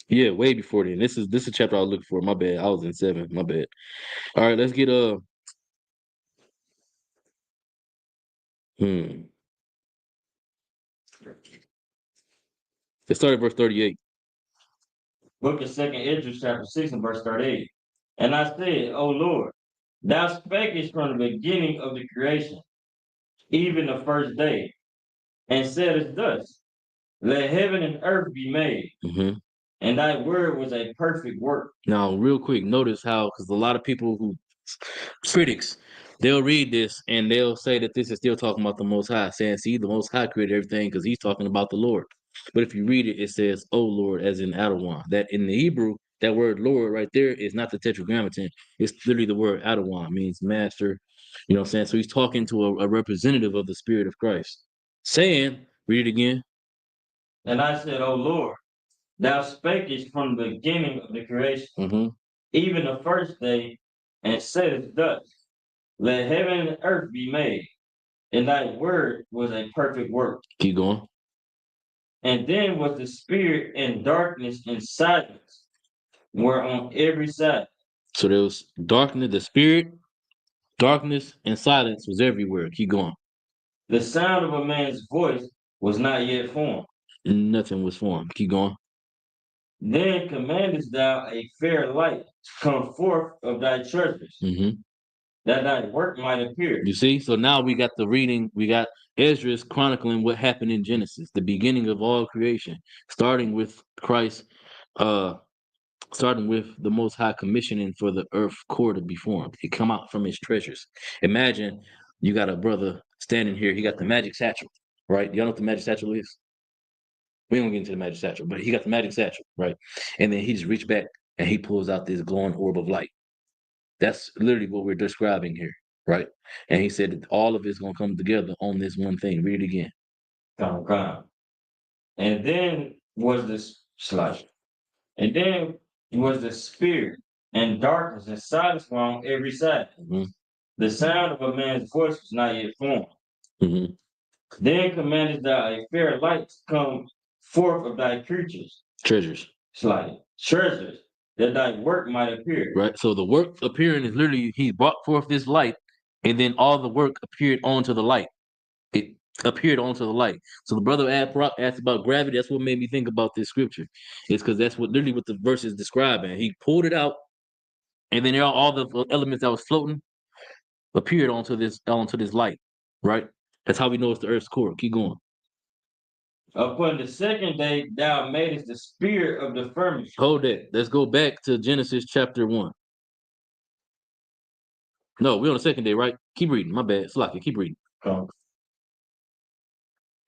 Yeah, way before then. This is a chapter I was looking for. My bad. I was in 7. My bad. All right, let's get Let's start at verse 38. Book of Second Ezra, chapter 6 and verse 38. And I said, O Lord, thou spakest from the beginning of the creation, even the first day, and saidest thus, let heaven and earth be made, Mm-hmm. and thy word was a perfect work. Now, real quick, notice how, because a lot of people who critics, they'll read this and they'll say that this is still talking about the Most High, saying, see, the Most High created everything because he's talking about the Lord. But if you read it, it says, "Oh Lord," as in Adawan. That in the Hebrew, that word Lord right there is not the tetragrammaton. It's literally the word Adawan, means master. You know what I'm saying? So he's talking to a representative of the Spirit of Christ. Saying, read it again. And I said, O Lord, thou spakest from the beginning of the creation, Mm-hmm. even the first day, and saidest thus, let heaven and earth be made, and thy word was a perfect work. Keep going. And then was the spirit and darkness and silence were on every side. So there was darkness, the Spirit, darkness, and silence was everywhere. Keep going. The sound of a man's voice was not yet formed. Nothing was formed. Keep going. Then commandest thou a fair light to come forth of thy treasures, Mm-hmm. that thy work might appear. You see? So now we got the reading, we got Ezra's chronicling what happened in Genesis, the beginning of all creation, starting with Christ, starting with the Most High commissioning for the earth core to be formed. It come out from his treasures. Imagine you got a brother standing here. He got the magic satchel, right? Y'all know what the magic satchel is? We don't get into the magic satchel, but he got the magic satchel, right? And then he just reached back and he pulls out this glowing orb of light. That's literally what we're describing here, right? And he said that all of it's gonna come together on this one thing. Read it again. Come. And then was this slide. And then was the spirit, and darkness and silence were on every side. Mhm. The sound of a man's voice was not yet formed. hmm Then commanded thou a fair light to come forth of thy creatures, Treasures, slide, treasures, that thy work might appear. right? So the work appearing is literally he brought forth this light, and then all the work appeared onto the light. It appeared onto the light. So the brother asked about gravity. That's what made me think about this scripture. It's because that's what literally what the verse is describing. He pulled it out, and then all the elements that was floating appeared onto this light, right? That's how we know it's the earth's core. Keep going. Upon the second day, thou madest the spirit of the firmament. Hold that. Let's go back to Genesis chapter 1. No, we're on the second day, right? Keep reading. My bad. Slocky, keep reading.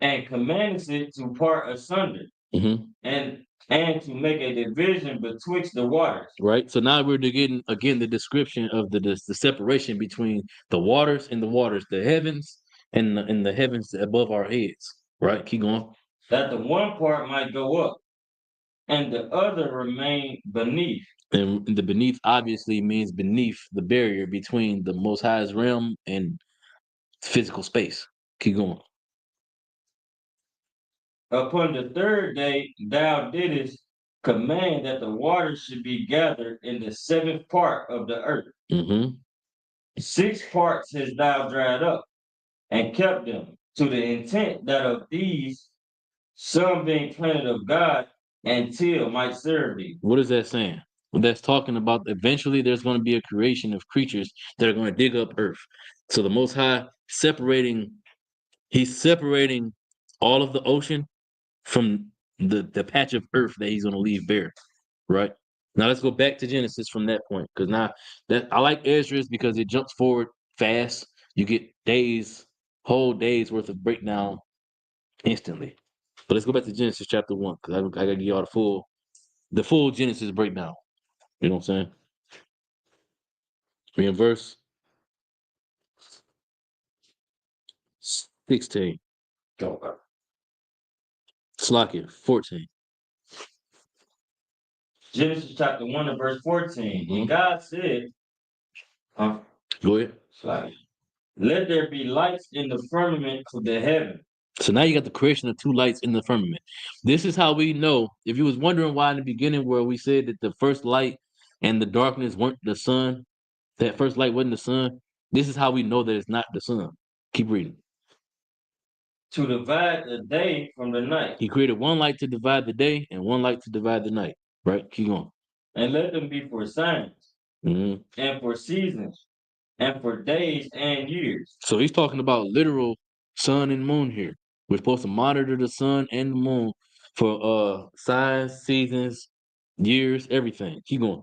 And commanded it to part asunder, hmm and to make a division betwixt the waters. Right. So now we're getting again the description of the separation between the waters and the waters, the heavens and the heavens above our heads. Right. Keep going. That the one part might go up, and the other remain beneath. And the beneath obviously means beneath the barrier between the Most High's realm and physical space. Keep going. Upon the third day, thou didst command that the waters should be gathered in the seventh part of the earth. hmm 6 parts hast thou dried up, and kept them, to the intent that of these some being planted of God, and till might serve thee. What is that saying? Well, that's talking about eventually there's going to be a creation of creatures that are going to dig up earth. So the Most High he's separating all of the ocean from the patch of earth that he's going to leave bare. Right. Now let's go back to Genesis from that point, because now that I like Ezra's because it jumps forward fast. You get whole days worth of breakdown instantly. But let's go back to Genesis chapter 1, because I gotta give y'all the full Genesis breakdown. You know what I'm saying? We in verse 16. Slakia, 14. Genesis chapter 1 and verse 14. And God said, Go ahead. let there be lights in the firmament of the heaven. So now you got the creation of 2 lights in the firmament. This is how we know. If you was wondering why in the beginning where we said that the first light and the darkness weren't the sun, that first light wasn't the sun, this is how we know that it's not the sun. Keep reading. To divide the day from the night. He created 1 light to divide the day and 1 light to divide the night. Right? Keep going. And let them be for signs, Mm-hmm. and for seasons, and for days and years. So he's talking about literal sun and moon here. We're supposed to monitor the sun and the moon for signs, seasons, years, everything. Keep going.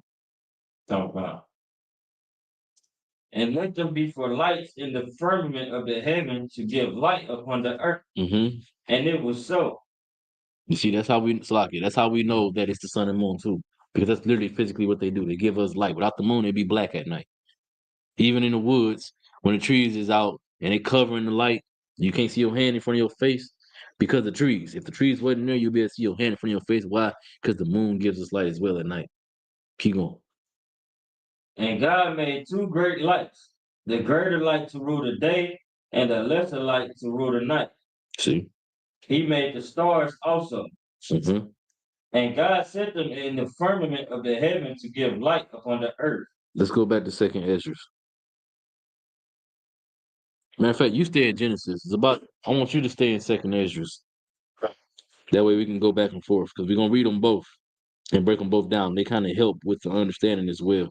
And let them be for lights in the firmament of the heaven to give light upon the earth. Mm-hmm. And it was so. You see, that's how we know that it's the sun and moon too. Because that's literally physically what they do. They give us light. Without the moon, it'd be black at night. Even in the woods, when the trees is out and they covering the light, you can't see your hand in front of your face because of the trees. If the trees wasn't there, you'd be able to see your hand in front of your face. Why? Because the moon gives us light as well at night. Keep going. And God made 2 great lights, the greater light to rule the day, and the lesser light to rule the night. See? He made the stars also. Mm-hmm. And God set them in the firmament of the heaven to give light upon the earth. Let's go back to 2nd Ezra. Matter of fact, you stay in Genesis. I want you to stay in 2nd Ezra. That way we can go back and forth, because we're going to read them both and break them both down. They kind of help with the understanding as well.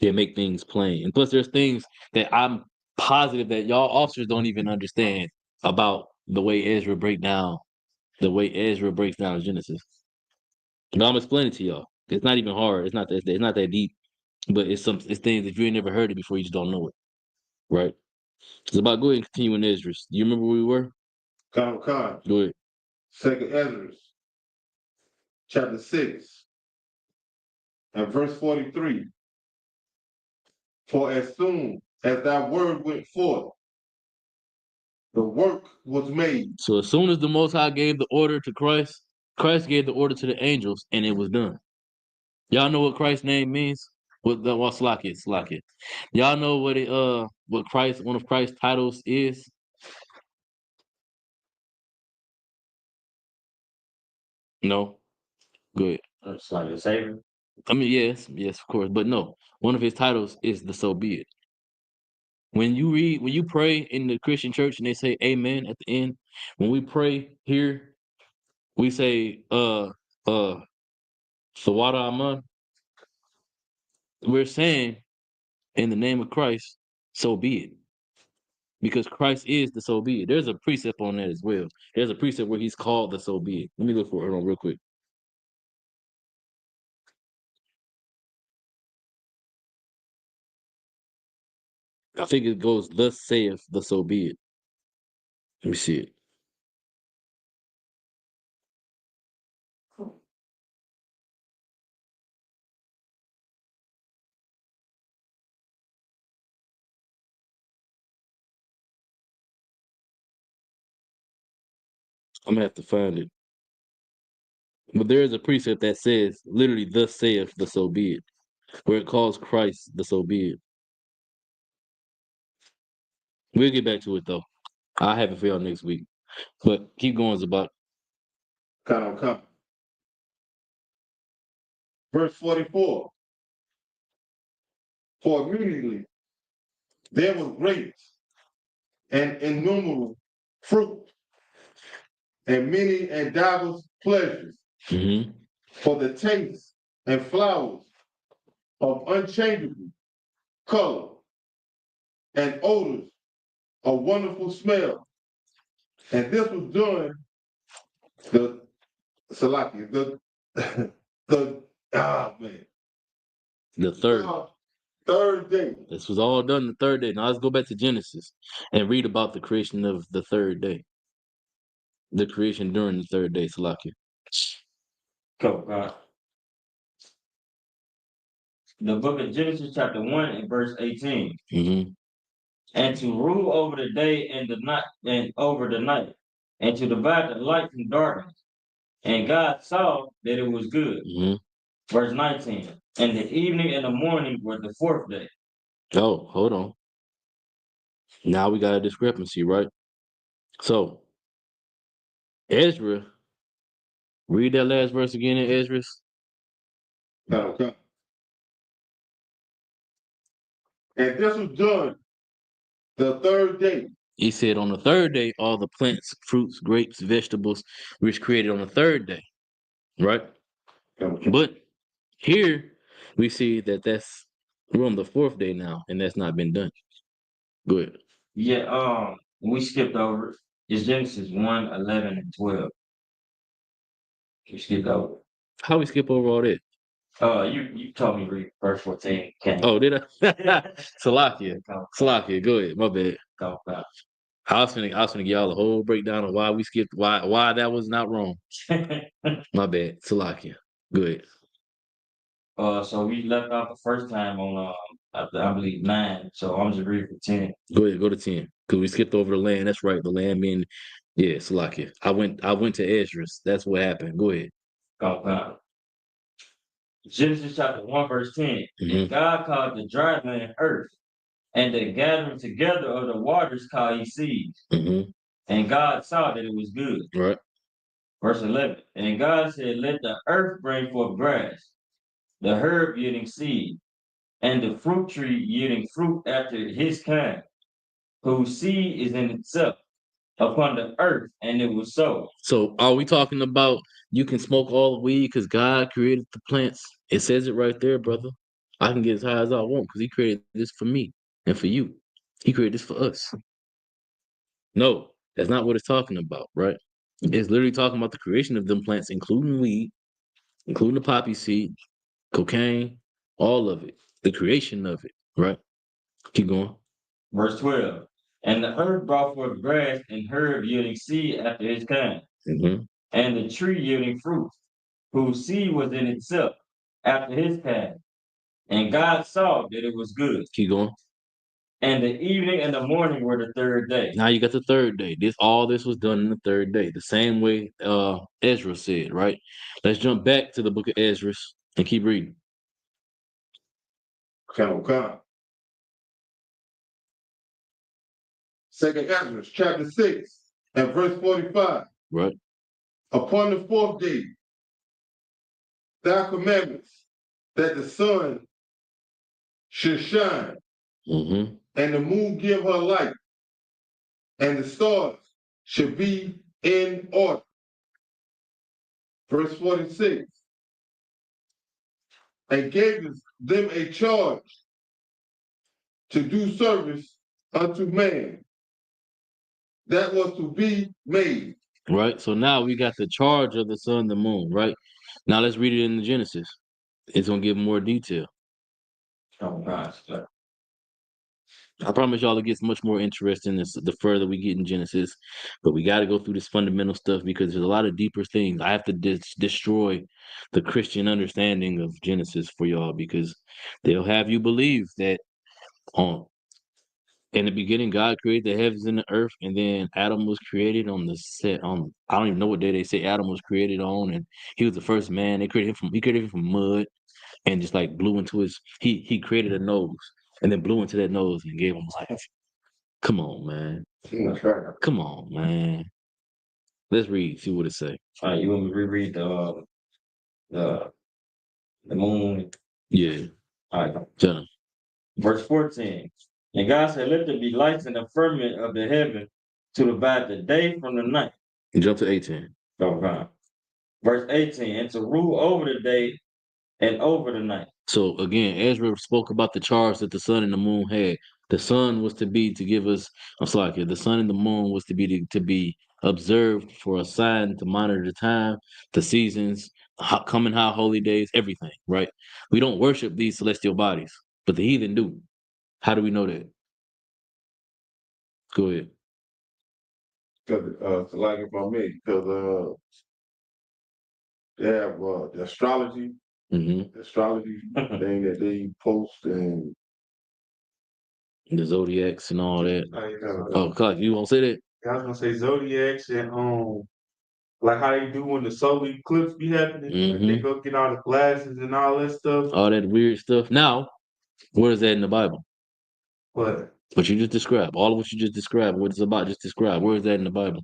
They make things plain. And plus, there's things that I'm positive that y'all officers don't even understand about the way Ezra breaks down Genesis. But I'm explaining to y'all. It's not even hard. It's not that deep. But it's things that you ain't never heard it before, you just don't know it. right? It's about go ahead and continue in Ezra. Do you remember where we were? Khan, Go ahead. Second Ezra, chapter 6, and verse 43. For as soon as that word went forth, the work was made. So as soon as the Most High gave the order to Christ, Christ gave the order to the angels, and it was done. Y'all know what Christ's name means? Slack it. Y'all know what Christ, one of Christ's titles is? No? Good. It's like a savior. I mean, yes, of course, but no. One of his titles is the so be it. When you pray in the Christian church and they say amen at the end, when we pray here, we say Sawada Aman. We're saying in the name of Christ, so be it. Because Christ is the so be it. There's a precept on that as well. There's a precept where he's called the so be it. Let me look for it. Hold on real quick. I think it goes, thus saith the so be it. Let me see it. I'm gonna have to find it. But there is a precept that says literally thus saith the so be it, where it calls Christ the so be it. We'll get back to it though. I'll have it for y'all next week. But keep going, Zabak. Khan. Verse 44. For immediately there was great and innumerable fruit, and many and divers pleasures, Mm-hmm. for the taste and flowers of unchangeable color and odors of wonderful smell. And this was during the Salaki, the man. The third. Third day. This was all done the third day. Now let's go back to Genesis and read about the creation of the third day. The creation during the third day, Salakia. Go, God. The book of Genesis, chapter 1 and verse 18. Mm-hmm. And to rule over the day and the night and over the night, and to divide the light from darkness. And God saw that it was good. Mm-hmm. Verse 19. And the evening and the morning were the fourth day. Oh, hold on. Now we got a discrepancy, right? So, Ezra, read that last verse again in Ezra. Okay. And this was done the third day. He said on the third day, all the plants, fruits, grapes, vegetables, was created on the third day, right? Okay. But here we see that we're on the fourth day now, and that's not been done. Go ahead. Yeah, we skipped over it. It's Genesis 1, 11, and 12. We skipped over. How we skip over all that? You told me read verse 14. Oh, did I? Salakia. Salakia, go ahead. My bad. Go back. I was gonna give y'all a whole breakdown of why we skipped, why that was not wrong. My bad. Salakia. Go ahead. So we left off the first time on I believe 9. So I'm just reading for 10. Go ahead, go to 10. Because we skipped over the land. That's right. The land being, yeah, Salakia. I went to Esdras. That's what happened. Go ahead. Go back. Genesis chapter 1, verse 10. Mhm. And God called the dry land earth, and the gathering together of the waters called he seas. Mm-hmm. And God saw that it was good. Right. Verse 11. And God said, let the earth bring forth grass, the herb yielding seed, and the fruit tree yielding fruit after his kind, whose seed is in itself upon the earth, and it was so. So are we talking about you can smoke all the weed because God created the plants? It says it right there, brother. I can get as high as I want because he created this for me and for you. He created this for us. No, that's not what it's talking about, right? It's literally talking about the creation of them plants, including weed, including the poppy seed, cocaine, all of it. The creation of it, right? Keep going. Verse 12. And the earth brought forth grass and herb yielding seed after his kind, Mm-hmm. and the tree yielding fruit, whose seed was in itself after his kind. And God saw that it was good. Keep going. And the evening and the morning were the third day. Now you got the third day. All this was done in the third day. The same way Ezra said, right? Let's jump back to the book of Ezra and keep reading. Okay. Second Ezra, chapter 6, and verse 45. Right. Upon the fourth day, thou commandments that the sun should shine, Mm-hmm. and the moon give her light, and the stars should be in order. Verse 46. And gave them a charge to do service unto man that was to be made. Right. So now we got the charge of the sun, the moon, right? Now let's read it in the Genesis. It's gonna give more detail. Oh gosh. I promise y'all it gets much more interesting the further we get in Genesis, but we got to go through this fundamental stuff because there's a lot of deeper things. I have to destroy the Christian understanding of Genesis for y'all because they'll have you believe that in the beginning God created the heavens and the earth, and then Adam was created on the set on I don't even know what day they say Adam was created on, and he was the first man. He created him from mud and just like blew into his he created a nose and then blew into that nose and gave him life. Come on, man. Come on, man. Let's read, see what it say. All right, you want me to reread the moon? Yeah. All right. Tell him. Verse 14. And God said, let there be lights in the firmament of the heaven to divide the day from the night. Jump to 18. Okay. Verse 18. And to rule over the day and over the night. So again, Ezra spoke about the charge that the sun and the moon had. The sun was to be to give us, I'm sorry, the sun and the moon was to be observed for a sign to monitor the time, the seasons, coming high holy days, everything, right? We don't worship these celestial bodies, but the heathen do. How do we know that? Go ahead. Because like if I may, because they have the astrology Mm-hmm. thing that they post and The zodiacs and all that. Like, Oh, Clark, you won't say that? I was gonna say zodiacs and like how they do when the solar eclipse be happening. Like they Mhm. go get all the glasses and all that stuff. All that weird stuff. Now, where is that in the Bible? But What you just described, all of what you just described, what it's about, just describe. Where is that in the Bible?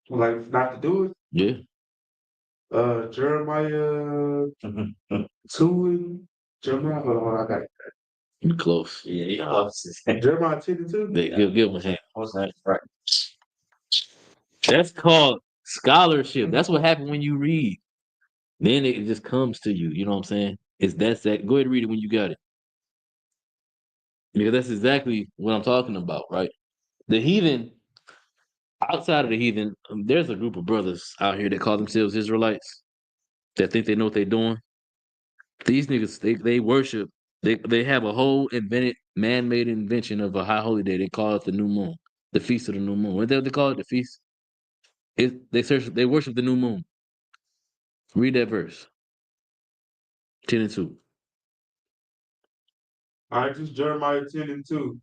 like not to do it. Yeah. Jeremiah 2 and Jeremiah. Hold on, I got it. You close. Yeah. Jeremiah 10 and 2. Give him a hand. What's that? Right. That's called scholarship. That's what happens when you read. Then it just comes to you. You know what I'm saying? That's that. Go ahead and read it when you got it. Because that's exactly what I'm talking about, right? The heathen, outside of the heathen, there's a group of brothers out here that call themselves Israelites that think they know what they're doing. These niggas, they worship. They have a whole invented, man-made invention of a high holy day. They call it the new moon, the feast of the new moon. What they call it? The feast. They worship the new moon. Read that verse. 10 and 2. All right, just Jeremiah 10 and 2.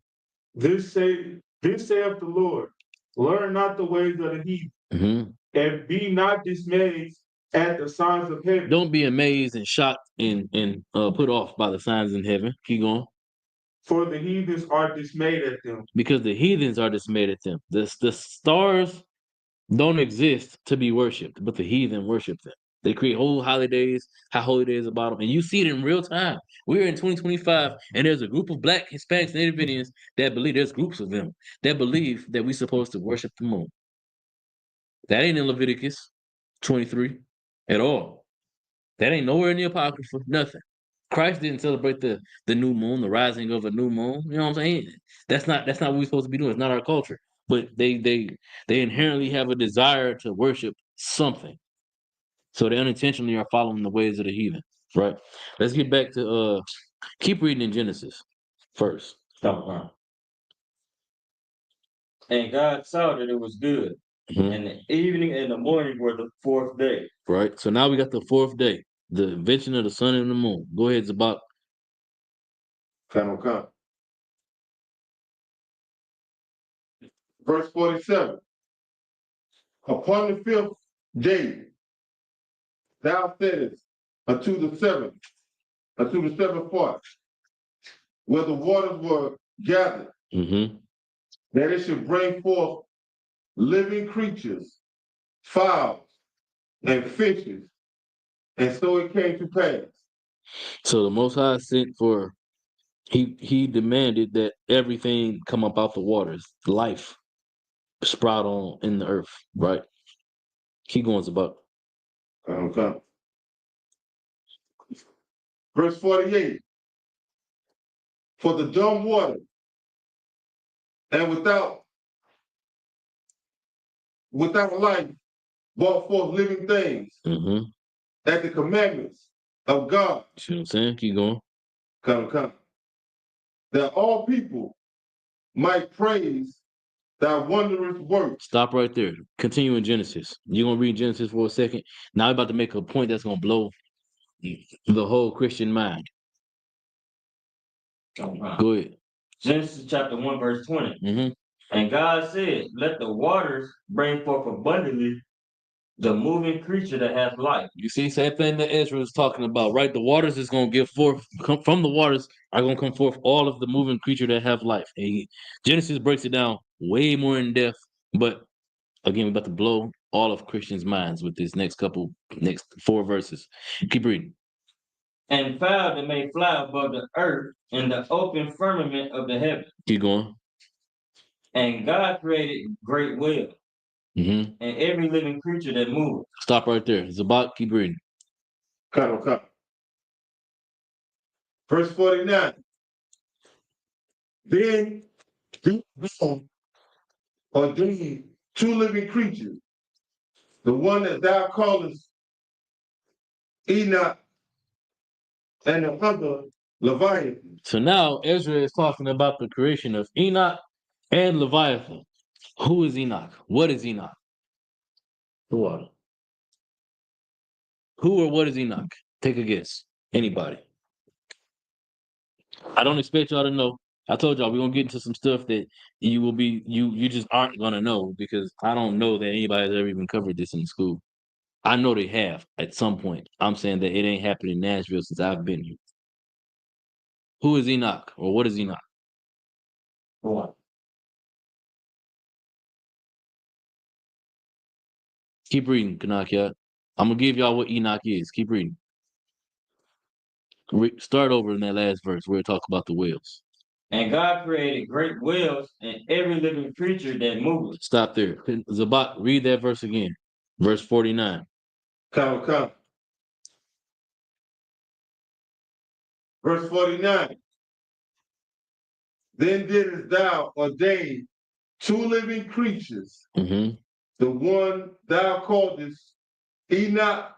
This saith the Lord, learn not the ways of the heathen, Mm-hmm. and be not dismayed at the signs of heaven. Don't be amazed and shocked and put off by the signs in heaven. Keep going. For the heathens are dismayed at them. Because the heathens are dismayed at them. The stars don't exist to be worshipped, but the heathen worship them. They create whole holidays, high holy days about them, and you see it in real time. We're in 2025, and there's a group of Black, Hispanics, Native Indians that believe, there's groups of them that believe that we're supposed to worship the moon. That ain't in Leviticus 23 at all. That ain't nowhere in the Apocrypha, nothing. Christ didn't celebrate the new moon, the rising of a new moon. You know what I'm saying? That's not what we're supposed to be doing. It's not our culture. But they inherently have a desire to worship something. So they unintentionally are following the ways of the heathen. Right? Let's get back to keep reading in Genesis first. Stop. And God saw that it was good. Mhm. And the evening and the morning were the fourth day. Right. So now we got the fourth day, the invention of the sun and the moon. Go ahead, Zabak. Come. Verse 47. Upon the fifth day, thou saidest unto the seventh part, where the waters were gathered, Mm-hmm. that it should bring forth living creatures, fowls, and fishes. And so it came to pass. So the Most High sent for he demanded that everything come up out the waters, life sprout on in the earth, right? Keep going, Zabak. Come. Verse 48. For the dumb water and without life brought forth living things Mm-hmm. at the commandments of God. See what I'm saying? Keep going. Come. That all people might praise thy wondrous works. Stop right there. Continue in Genesis. You're gonna read Genesis for a second. Now I'm about to make a point that's gonna blow the whole Christian mind. Go ahead. Genesis chapter 1, verse 20. Mm-hmm. And God said, let the waters bring forth abundantly the moving creature that hath life. You see, same thing that Ezra was talking about, right? The waters is gonna give forth from the waters are gonna come forth all of the moving creature that have life. And Genesis breaks it down way more in depth, but again, we're about to blow all of Christians' minds with this next 4 verses. Keep reading. And fowl that may fly above the earth in the open firmament of the heaven. Keep going. And God created great whales Mm-hmm. and every living creature that moved. Stop right there. Zabak, keep reading. Come. Verse 49. Then God ordained 2 living creatures, the one that thou callest Enoch and the other Leviathan. So now Ezra is talking about the creation of Enoch and Leviathan. Who is Enoch? What is Enoch? Who are they? Who or what is Enoch? Take a guess. Anybody. I don't expect y'all to know. I told y'all we're gonna get into some stuff that you just aren't gonna know because I don't know that anybody's ever even covered this in school. I know they have at some point. I'm saying that it ain't happened in Nashville since I've been here. Who is Enoch or what is Enoch? What? Keep reading, Kanakia. I'm gonna give y'all what Enoch is. Keep reading. Start over in that last verse where it talks about the whales. And God created great whales and every living creature that moved. Stop there. Zabak, read that verse again. Verse 49. Come. Verse 49. Then didst thou ordain 2 living creatures, Mm-hmm. the one thou calledest Enoch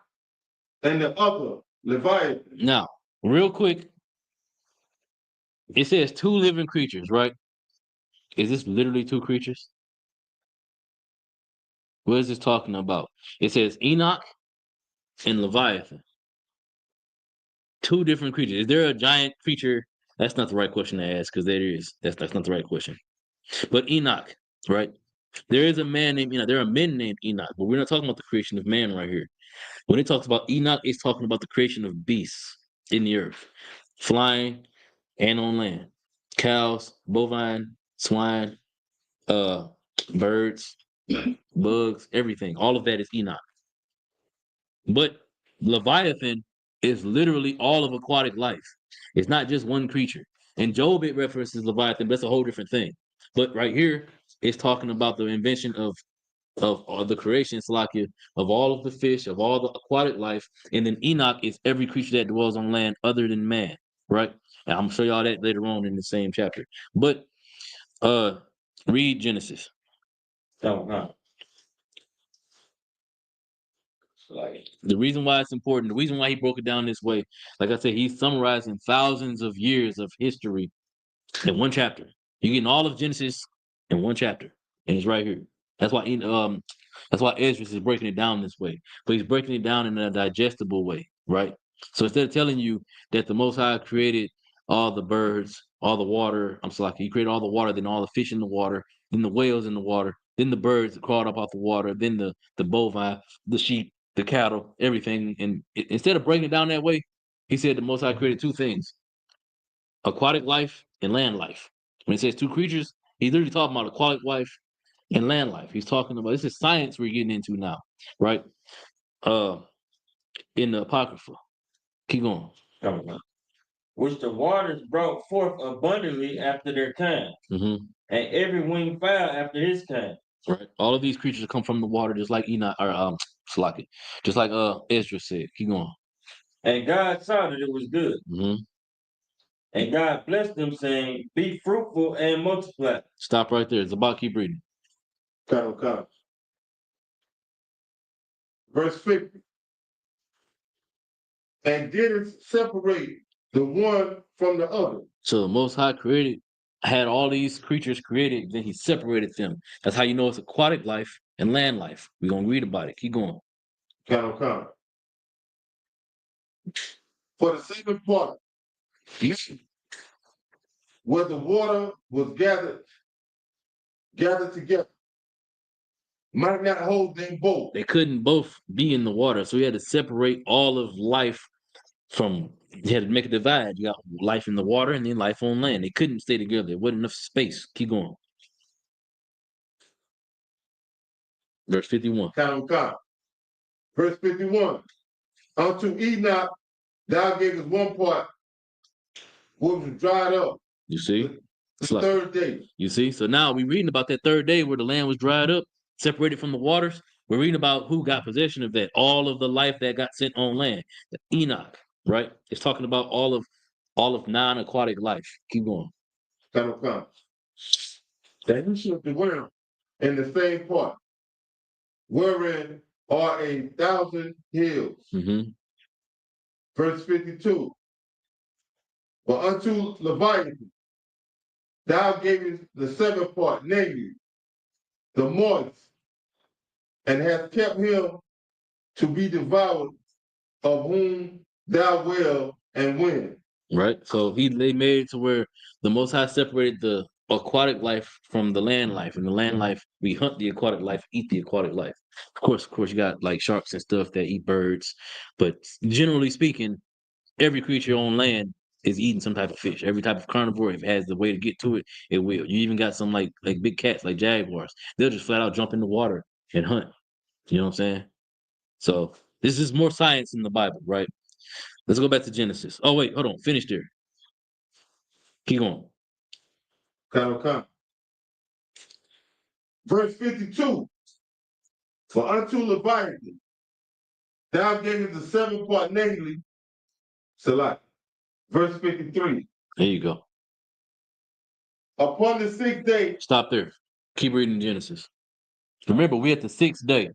and the other Leviathan. Now, real quick, it says 2 living creatures, right? Is this literally 2 creatures? What is this talking about? It says Enoch and Leviathan. 2 different creatures. Is there a giant creature? That's not the right question to ask because there is. That's not the right question. But Enoch, right? There is a man named Enoch. There are men named Enoch, but we're not talking about the creation of man right here. When it talks about Enoch, it's talking about the creation of beasts in the earth, flying and on land. Cows, bovine, swine, birds, bugs, everything. All of that is Enoch. But Leviathan is literally all of aquatic life. It's not just one creature. And Job, it references Leviathan, but that's a whole different thing. But right here, it's talking about the invention of the creation, Salakia, of all of the fish, of all the aquatic life. And then Enoch is every creature that dwells on land other than man, right? And I'm gonna show y'all that later on in the same chapter. But read Genesis. So, The reason why it's important, the reason why he broke it down this way, like I said, he's summarizing thousands of years of history in one chapter. You're getting all of Genesis in one chapter. and it's right here. That's why that's why Esdras is breaking it down this way, but he's breaking it down in a digestible way, right? So instead of telling you that the Most High created all the birds, all the water, I'm sorry, he created all the water, then all the fish in the water, then the whales in the water, then the birds that crawled up off the water, then the bovine, the sheep, the cattle, everything. And instead of breaking it down that way, he said the Most High created two things: aquatic life and land life. When he says two creatures, he's literally talking about aquatic life and land life. He's talking about, this is science we're getting into now, right? Uh, in the Apocrypha. Keep going. Which the waters brought forth abundantly after their kind, hmm and every winged fowl after his kind. Right. All of these creatures come from the water, just like Enoch or Salaki, just like Ezra said. Keep going. And God saw that it was good. hmm And God blessed them, saying, Be fruitful and multiply. Stop right there. It's about keep reading. Come. Verse 50. And did it separate the one from the other. So the Most High had all these creatures created, then he separated them. That's how you know it's aquatic life and land life. We're gonna read about it. Keep going. Come. For the second part, where the water was gathered together, might not hold them both. They couldn't both be in the water, so he had to separate all of life from. He had to make a divide. You got life in the water and then life on land. They couldn't stay together. There wasn't enough space. Keep going. Verse 51. Come. Verse 51. Unto Enoch, thou gavest one part, which was dried up. You see? The It's like, third day. you see? So now we're reading about that third day where the land was dried up, separated from the waters. We're reading about who got possession of that, all of the life that got sent on land. Enoch, right? It's talking about all of non-aquatic life. Keep going. Come. That he should dwell in the same part, wherein are 1,000 hills. hmm Verse 52. But unto Leviathan, thou gavest the seventh part, namely, the moist, and hast kept him to be devoured, of whom thou will and win. Right. So they made it to where the Most High separated the aquatic life from the land life, and the land life we hunt the aquatic life, eat the aquatic life. Of course, you got like sharks and stuff that eat birds, but generally speaking, every creature on land is eating some type of fish. Every type of carnivore, if it has the way to get to it, it will. You even got some like big cats, like jaguars. They'll just flat out jump in the water and hunt. You know what I'm saying? So this is more science in the Bible, right? Let's go back to Genesis. Oh wait, hold on. Finish there. Keep going. Come. Verse 52. For unto Leviathan, thou gavest the seventh part, namely, Salah. Verse 53. There you go. Upon the sixth day, Stop there. Keep reading Genesis. Remember, we at the sixth day.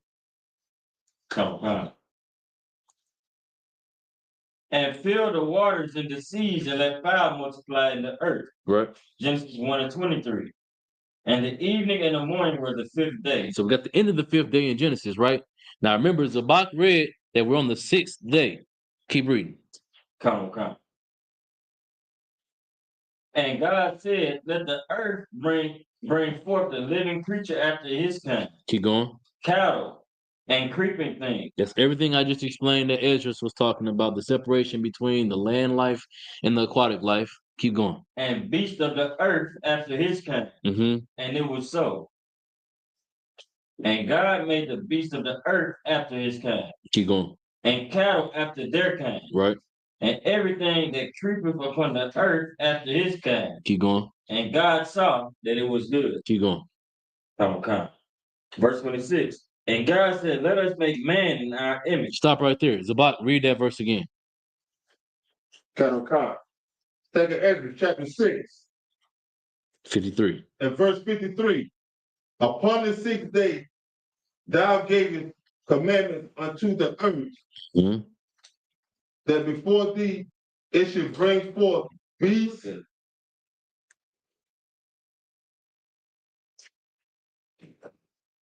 Come. And fill the waters in the seas, and let fowl multiply in the earth. Right. Genesis 1:23. And the evening and the morning were the fifth day. So we got the end of the fifth day in Genesis, right? Now remember, Zabak read that we're on the sixth day. Keep reading. Come. And God said, Let the earth bring forth a living creature after his kind, Keep going. cattle and creeping things, That's everything I just explained that Ezra was talking about, the separation between the land life and the aquatic life. Keep going. and beasts of the earth after his kind. Mm-hmm. And it was so. And God made the beasts of the earth after his kind, Keep going. and cattle after their kind, Right. and everything that creepeth upon the earth after his kind. Keep going. And God saw that it was good. Keep going. Come. Verse 26. And God said, Let us make man in our image. Stop right there. Zabak, read that verse again. Come. Second Ezra, chapter 6, 53. and verse 53. Upon the sixth day, thou gavest commandments unto the earth, Mm-hmm. that before thee it should bring forth beasts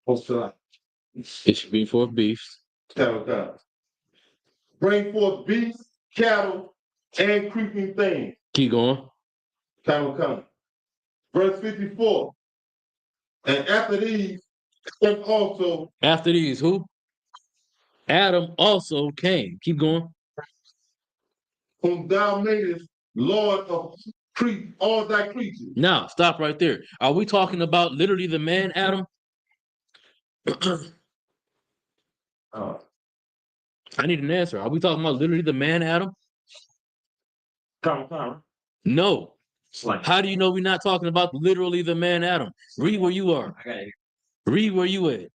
What's that? It should be for beasts. Cattle God. Bring forth beasts, cattle, and creeping things. Keep going. Cattle come. Verse 54. And after these, came also After these, who? Adam also came. Keep going. whom thou madest Lord of all thy creatures. Now, stop right there. Are we talking about literally the man Adam? Uh, I need an answer. Are we talking about literally the man Adam? come. No. It's like, How do you know we're not talking about literally the man Adam? Read where you are. I got it. Read where you at.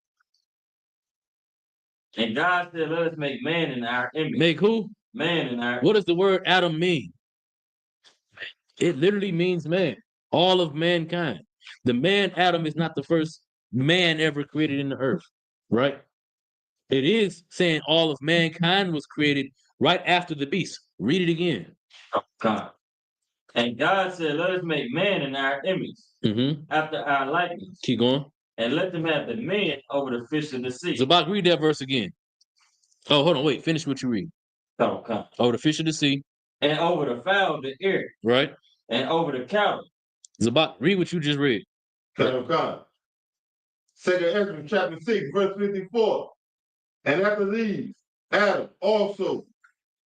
And God said, let us make man in our image. Make who? Man in our What does the word Adam mean? It literally means man. All of mankind. The man Adam is not the first man ever created in the earth, right? It is saying all of mankind was created right after the beast. Read it again. God. And God said, let us make man in our image, after our likeness, Keep going. and let them have dominion over the fish of the sea. Zabak, read that verse again. Oh, hold on. Wait. Finish what you read. Come. Oh, the fish of the sea. And over the fowl of the air, Right. and over the cattle. Zabak, read what you just read. Cattle come. Second Ezra chapter 6, verse 54. And after these, Adam also,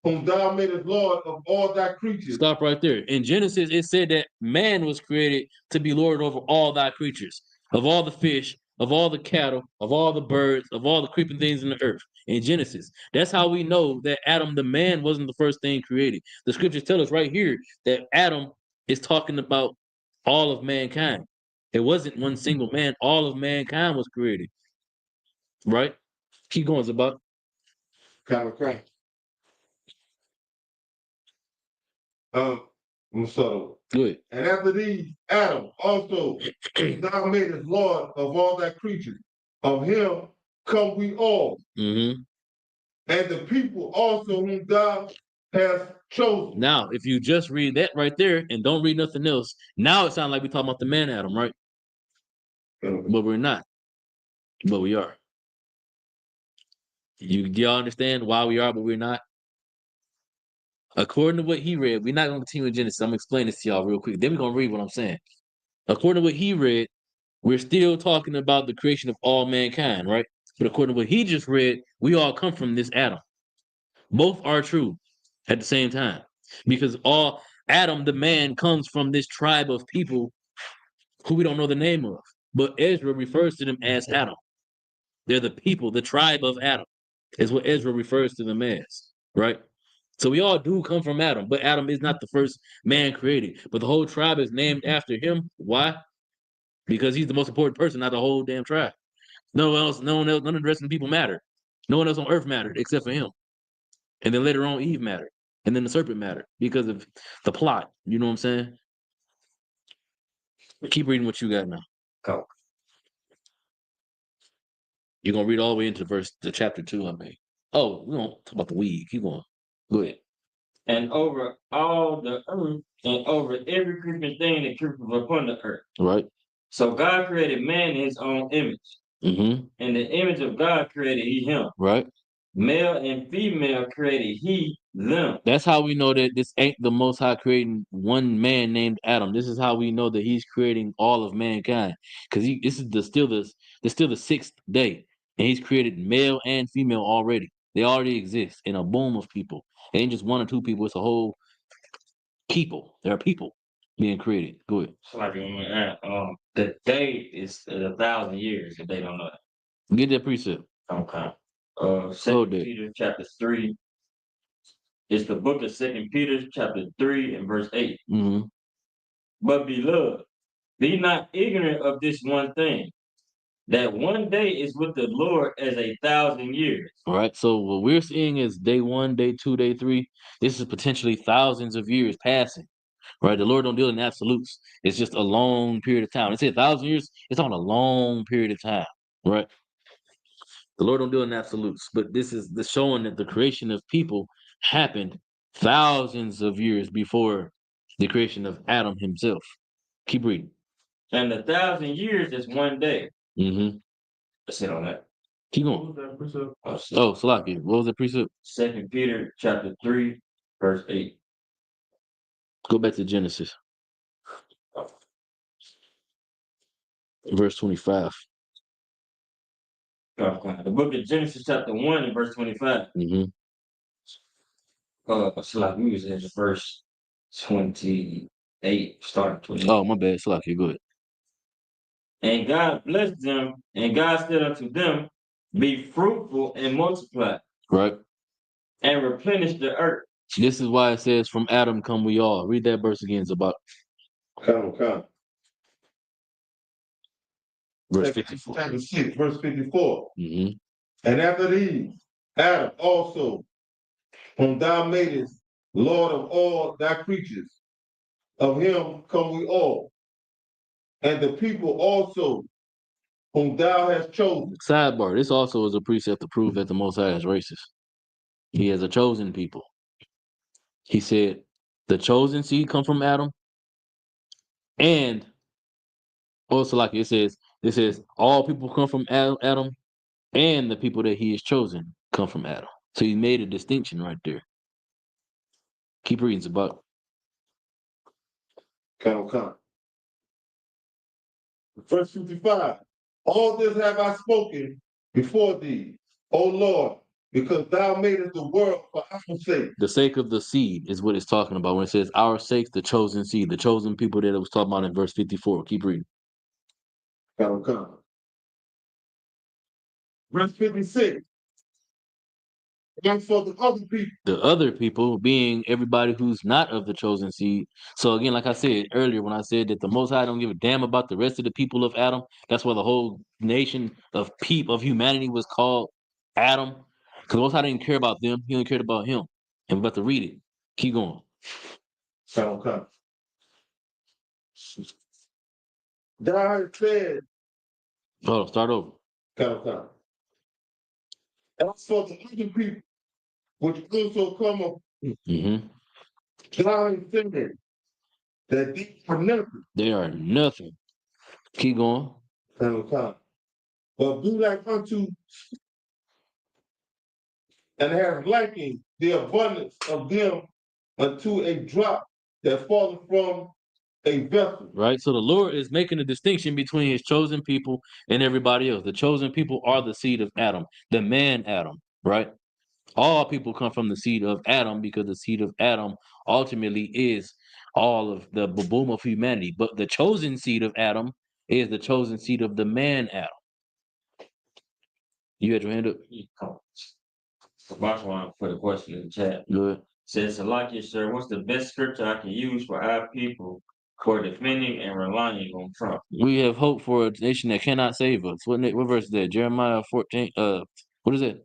whom thou madest Lord of all thy creatures. Stop right there. In Genesis, it said that man was created to be Lord over all thy creatures, of all the fish, of all the cattle, of all the birds, of all the creeping things in the earth. In Genesis, that's how we know that Adam, the man, wasn't the first thing created. The scriptures tell us right here that Adam is talking about all of mankind. It wasn't one single man. All of mankind was created. Right? Keep going, Zabak. Cattle come. So, Good. and after these, Adam also, whom thou madest Lord of all thy creatures. Of him come we all, Mm-hmm. and the people also whom thou hast chosen. Now, if you just read that right there and don't read nothing else, now it sounds like we're talking about the man Adam, right? But we're not. But we are. Y'all understand why we are, but we're not? According to what he read, we're not going to continue in Genesis. I'm going to explain this to y'all real quick. Then we're going to read what I'm saying. According to what he read, we're still talking about the creation of all mankind, right? But according to what he just read, we all come from this Adam. Both are true at the same time. Because all Adam, the man, comes from this tribe of people who we don't know the name of. But Ezra refers to them as Adam. They're the people, the tribe of Adam, is what Ezra refers to them as, right? So we all do come from Adam, but Adam is not the first man created. But the whole tribe is named after him. Why? Because he's the most important person, not the whole damn tribe. No one else, none of the rest of the people matter. No one else on earth mattered except for him. And then later on, Eve mattered. And then the serpent mattered because of the plot. You know what I'm saying? Keep reading what you got now. Go. You're gonna read all the way into the chapter 2, I mean. Oh, we don't talk about the weed. Keep going. Go ahead. And over all the earth, and over every creeping thing that creepeth upon the earth. Right. So God created man in his own image. Mm-hmm. In the image of God created he him. Right. Male and female created he them. That's how we know that this ain't the Most High creating one man named Adam. This is how we know that he's creating all of mankind. Because this is still the sixth day. And he's created male and female already. They already exist in a boom of people. It ain't just one or two people, it's a whole people. There are people being created. Go ahead. So like the day is 1,000 years if they don't know that. Get that precept. Okay. Hold Second it. Peter chapter 3. It's the book of 2 Peter chapter 3 and verse 8. Mm-hmm. But beloved, be not ignorant of this one thing, that one day is with the Lord as 1,000 years. All right. So what we're seeing is day 1, day 2, day 3. This is potentially thousands of years passing. Right. The Lord don't deal in absolutes. It's just a long period of time. It's 1,000 years. It's on a long period of time. Right. The Lord don't deal in absolutes. But this is the showing that the creation of people happened thousands of years before the creation of Adam himself. Keep reading. And 1,000 years is one day. Mm-hmm. That's it on that. Keep What going. was that precept? Oh, Salaki, what was the precept? 2 Peter chapter 3, verse 8. Go back to Genesis, verse 25. The book of Genesis chapter 1 and verse 25. Mm-hmm. So like we was in verse 28, starting 28. Oh, my bad. Salaki, go ahead. And God blessed them, and God said unto them, be fruitful and multiply, Right? and replenish the earth. This is why it says, from Adam come we all. Read that verse again. It's about Come. verse 54. Chapter 6, verse 54. Mm-hmm. And after these, Adam also, whom thou madest Lord of all thy creatures, of him come we all. And the people also, whom thou hast chosen. Sidebar. This also is a precept to prove that the Most High is racist. He has a chosen people. He said, the chosen seed come from Adam, and also like it says all people come from Adam, and the people that he has chosen come from Adam. So he made a distinction right there. Keep reading, Zabak. Come. Verse 55. All this have I spoken before thee, O Lord, because thou madest the world for our sake. The sake of the seed is what it's talking about when it says our sake, the chosen seed, the chosen people that it was talking about in verse 54. Keep reading. Come. Verse 56. And for the other people. The other people being everybody who's not of the chosen seed. So again, like I said earlier, when I said that the Most High don't give a damn about the rest of the people of Adam, that's why the whole nation of humanity was called Adam. Because the Most High didn't care about them; He only cared about Him. And we're about to read it. Keep going. Come. Thou hast said. Hold on, start over. Come. And for the other people, which also come up, Mm-hmm. thou hast said that these are nothing. They are nothing. Keep going. Come. But be like unto, and have likened the abundance of them unto a drop that falleth from a vessel. Right? So the Lord is making a distinction between his chosen people and everybody else. The chosen people are the seed of Adam, the man Adam, right? All people come from the seed of Adam because the seed of Adam ultimately is all of the boom of humanity. But the chosen seed of Adam is the chosen seed of the man Adam. You had your hand up? So Boss want to put a question in the chat. Good. Says, Salakia, sir, what's the best scripture I can use for our people for defending and relying on Trump? We have hope for a nation that cannot save us. What verse is that? Jeremiah 14. What is it?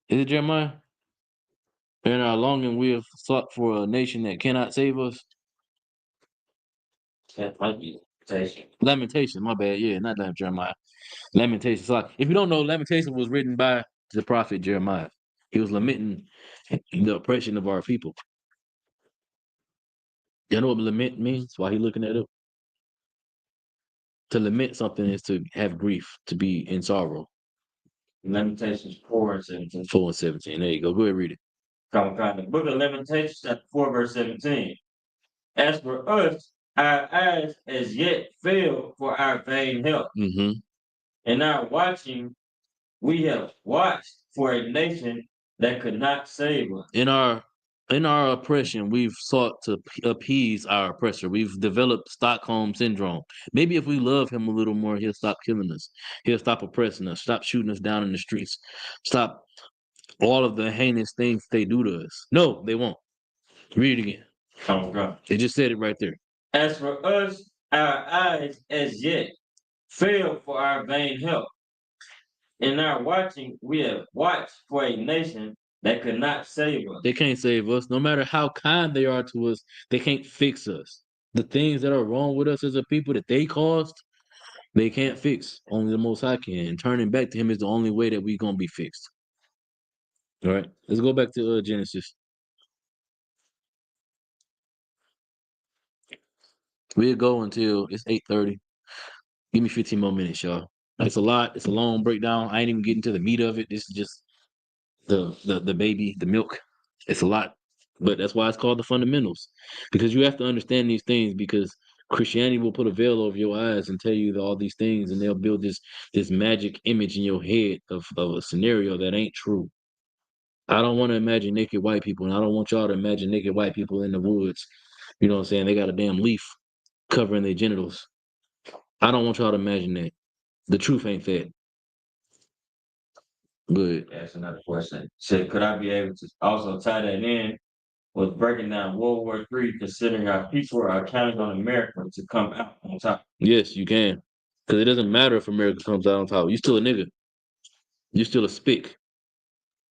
Is it Jeremiah? In our longing, we have sought for a nation that cannot save us. That might be Lamentation. Lamentation, my bad. Yeah, not Jeremiah. Lamentation. So, like, if you don't know, Lamentation was written by the prophet Jeremiah. He was lamenting the oppression of our people. You know what lament means? Why he looking that up? To lament something is to have grief, to be in sorrow. Lamentations 4 and 17. 4 and 17. There you go. Go ahead, read it. The book of Lamentations, chapter 4, verse 17. As for us, our eyes as yet fail for our vain help. Mm-hmm. In our watching, we have watched for a nation that could not save us. In our oppression, we've sought to appease our oppressor. We've developed Stockholm syndrome. Maybe if we love him a little more, he'll stop killing us. He'll stop oppressing us. Stop shooting us down in the streets. Stop all of the heinous things they do to us. No, they won't. Read it again. Oh God. They just said it right there. As for us, our eyes as yet fail for our vain help. In our watching, we have watched for a nation that could not save us. They can't save us. No matter how kind they are to us, they can't fix us. The things that are wrong with us as a people that they caused, they can't fix. Only the Most High can. And turning back to Him is the only way that we're going to be fixed. All right. Let's go back to Genesis. We'll go until it's 8:30. Give me 15 more minutes, y'all. It's a lot. It's a long breakdown. I ain't even getting to the meat of it. This is just the baby, the milk. It's a lot. But that's why it's called the fundamentals. Because you have to understand these things because Christianity will put a veil over your eyes and tell you all these things and they'll build this magic image in your head of a scenario that ain't true. I don't want to imagine naked white people, and I don't want y'all to imagine naked white people in the woods. You know what I'm saying? They got a damn leaf covering their genitals. I don't want y'all to imagine that. The truth ain't that. Good. That's another question. Said, could I be able to also tie that in with breaking down World War III, considering our people are counting on America to come out on top? Yes, you can. Because it doesn't matter if America comes out on top. You still a nigga. You still a spick.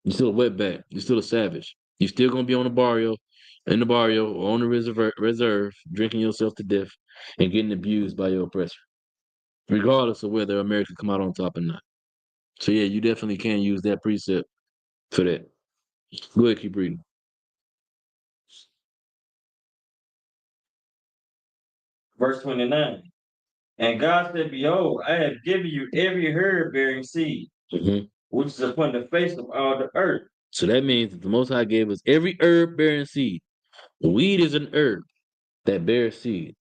You still a wetback. You still a savage. You still gonna be on the barrio, in the barrio, or on the reserve, drinking yourself to death and getting abused by your oppressor, regardless of whether America come out on top or not. So yeah, you definitely can use that precept for that. Go ahead, keep reading. Verse 29. And God said, behold, I have given you every herb bearing seed, Mhm. which is upon the face of all the earth. So that means that the Most High gave us every herb bearing seed. Weed is an herb that bears seed.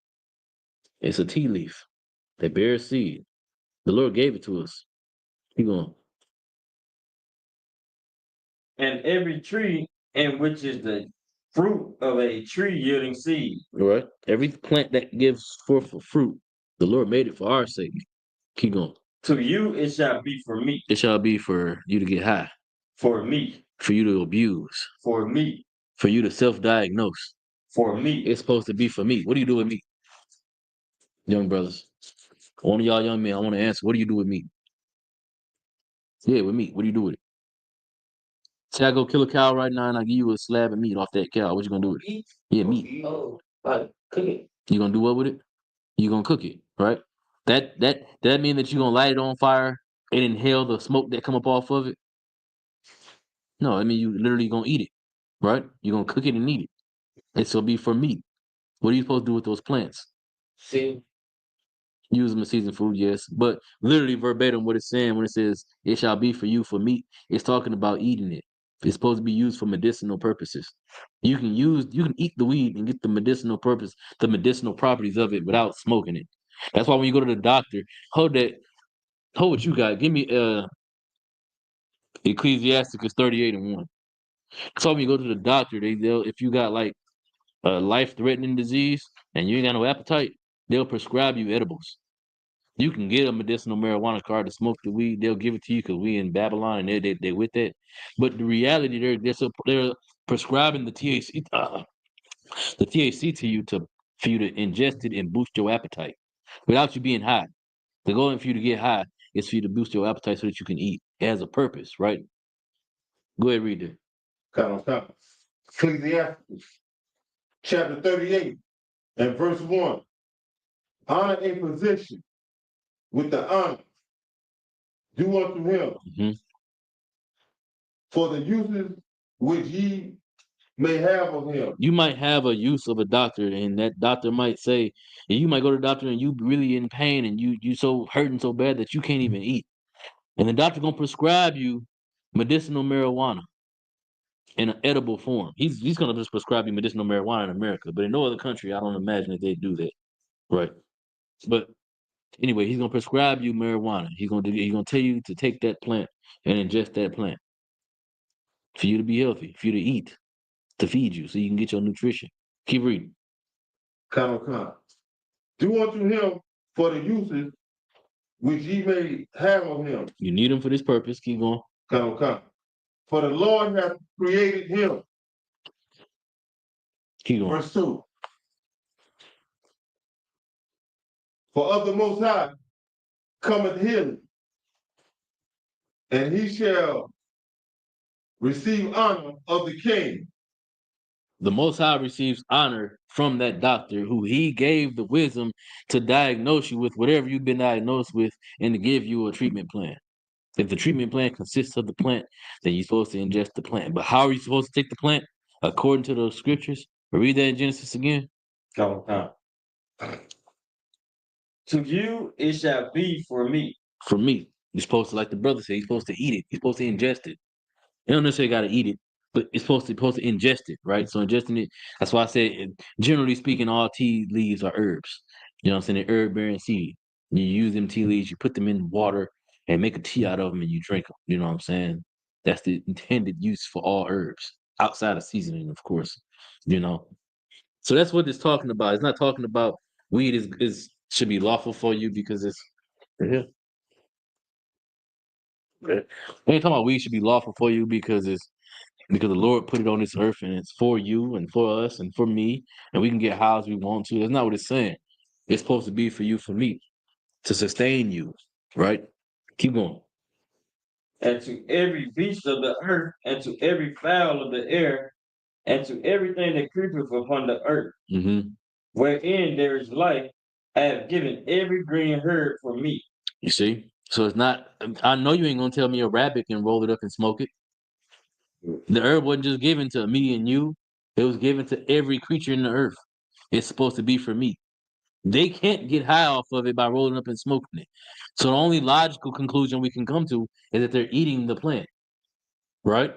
It's a tea leaf that bears seed. The Lord gave it to us. Keep going. And every tree in which is the fruit of a tree yielding seed. All right. Every plant that gives forth a fruit, the Lord made it for our sake. Keep going. To you it shall be for meat, It shall be for you to get high, for meat, for you to abuse, for meat, for you to self-diagnose. for meat. It's supposed to be for me. What do you do with me? Young brothers. One of y'all young men, I want to answer. What do you do with meat? Yeah, with meat. What do you do with it? Say I go kill a cow right now and I give you a slab of meat off that cow. What you gonna do with it? Eat. Yeah, meat. Oh, like cook it. You gonna do what with it? You gonna cook it, right? That mean that you gonna light it on fire and inhale the smoke that come up off of it? No, I mean you literally gonna eat it, right? You gonna cook it and eat it. It's gonna be for meat. What are you supposed to do with those plants? See, Use them as seasoned food, yes. But literally verbatim what it's saying when it says it shall be for you for meat, it's talking about eating it. It's supposed to be used for medicinal purposes. You can eat the weed and get the medicinal purpose, the medicinal properties of it without smoking it. That's why when you go to the doctor, hold what you got. Give me Ecclesiasticus 38:1. So when you go to the doctor, they'll if you got like a life-threatening disease and you ain't got no appetite, they'll prescribe you edibles. You can get a medicinal marijuana card to smoke the weed. They'll give it to you because we in Babylon and they with that. But the reality, they're prescribing the THC to you for you to ingest it and boost your appetite without you being high. The goal for you to get high is for you to boost your appetite so that you can eat. It has a purpose, right? Go ahead, read it. Count. Ecclesiastes, chapter 38, and verse 1. Honor a physician with the honor. Do unto him Mhm. for the uses which ye may have of him. You might have a use of a doctor, and that doctor might say, and you might go to the doctor and you really in pain and you so hurting so bad that you can't even eat. And the doctor gonna prescribe you medicinal marijuana in an edible form. He's gonna just prescribe you medicinal marijuana in America, but in no other country, I don't imagine that they do that. Right. But anyway, he's gonna prescribe you marijuana. He's gonna tell you to take that plant and ingest that plant for you to be healthy, for you to eat, to feed you, so you can get your nutrition. Keep reading. Count. Do unto him for the uses which ye may have of him. You need him for this purpose. Keep going. Count. For the Lord hath created him. Keep going. Verse 2. For of the Most High cometh healing, and he shall receive honor of the king. The Most High receives honor from that doctor who he gave the wisdom to diagnose you with whatever you've been diagnosed with and to give you a treatment plan. If the treatment plan consists of the plant, then you're supposed to ingest the plant. But how are you supposed to take the plant? According to those scriptures. Read that in Genesis again. Count. To you it shall be for meat, for meat. You're supposed to, like the brother said, you're supposed to eat it. You're supposed to ingest it. You don't necessarily got to eat it, but it's supposed to ingest it, right? So ingesting it. That's why I said, generally speaking, all tea leaves are herbs. You know what I'm saying? They're herb bearing seed. You use them tea leaves, you put them in water and make a tea out of them, and you drink them. You know what I'm saying? That's the intended use for all herbs, outside of seasoning, of course. You know. So that's what it's talking about. It's not talking about weed is should be lawful for you because it's yeah. We ain't talking about weed should be lawful for you because the Lord put it on this earth and it's for you and for us and for me, and we can get high as we want to. That's not what it's saying. It's supposed to be for you, for me, to sustain you, right? Keep going. And to every beast of the earth, and to every fowl of the air, and to everything that creepeth upon the earth, Mm-hmm. wherein there is life, I have given every green herb for meat. You see? So it's not, I know you ain't gonna tell me a rabbit can roll it up and smoke it. The herb wasn't just given to me and you, it was given to every creature in the earth. It's supposed to be for me. They can't get high off of it by rolling up and smoking it. So the only logical conclusion we can come to is that they're eating the plant, right?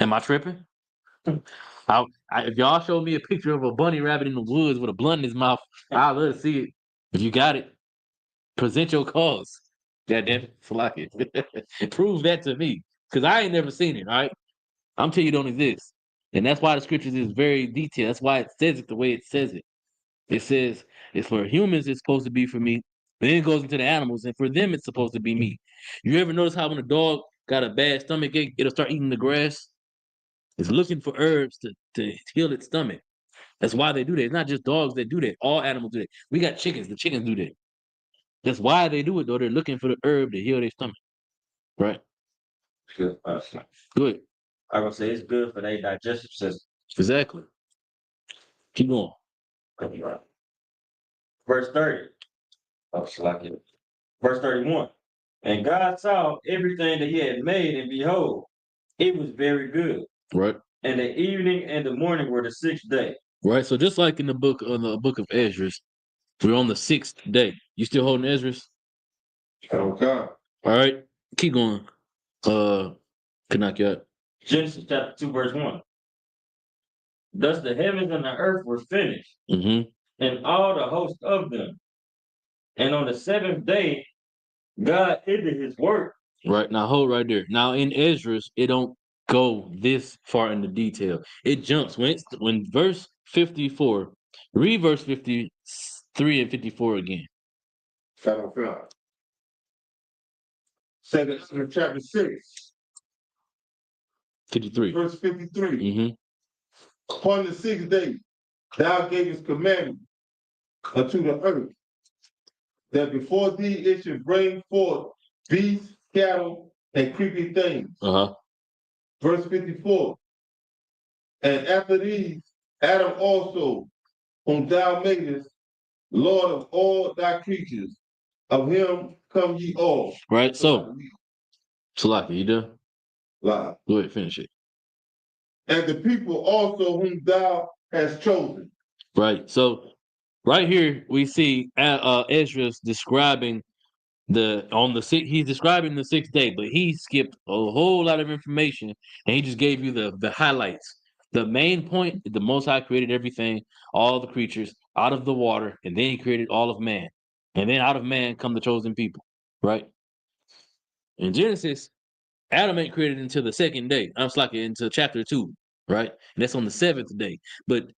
Am I tripping? If y'all show me a picture of a bunny rabbit in the woods with a blunt in his mouth, I'd love to see it. If you got it, present your cause. God damn it, like it. Prove that to me, because I ain't never seen it. All right, I'm telling you, it don't exist, and that's why the scriptures is very detailed. That's why it says it the way it says it. It says it's for humans. It's supposed to be for me. Then it goes into the animals, and for them, it's supposed to be me. You ever notice how when a dog got a bad stomach ache, it'll start eating the grass? It's looking for herbs to heal its stomach. That's why they do that. It's not just dogs that do that. All animals do that. We got chickens. The chickens do that. That's why they do it, though. They're looking for the herb to heal their stomach. Right? Good. Good. I gonna say it's good for their digestive system. Exactly. Keep going. Verse 30. Oh, slack it. Verse 31. And God saw everything that he had made, and behold, it was very good. Right. And the evening and the morning were the sixth day. Right. So just like in the book of Esdras, we're on the sixth day. You still holding Esdras? Okay. All right. Keep going. Kanakyat. Genesis chapter 2, verse 1. Thus the heavens and the earth were finished, Mm-hmm. and all the host of them. And on the seventh day, God ended his work. Right. Now hold right there. Now in Esdras, it don't go this far into detail. It jumps when verse 54, read verse 53 and 54 again. Okay. Second chapter 6, 53. verse 53. Mm-hmm. Upon the sixth day, thou gavest commandment unto the earth, that before thee it should bring forth beasts, cattle, and creeping things. Uh-huh. Verse 54. And after these, Adam also, whom thou madest, Lord of all thy creatures, of him come ye all. Right. So Salaki, you done? Live. Go ahead, finish it. And the people also whom thou hast chosen. Right. So right here we see Esdras describing he's describing the sixth day, but he skipped a whole lot of information and he just gave you the highlights. The main point, the Most High created everything, all the creatures out of the water, and then he created all of man. And then out of man come the chosen people, right? In Genesis, Adam ain't created until the second day. I'm like into chapter 2, right? And that's on the seventh day. But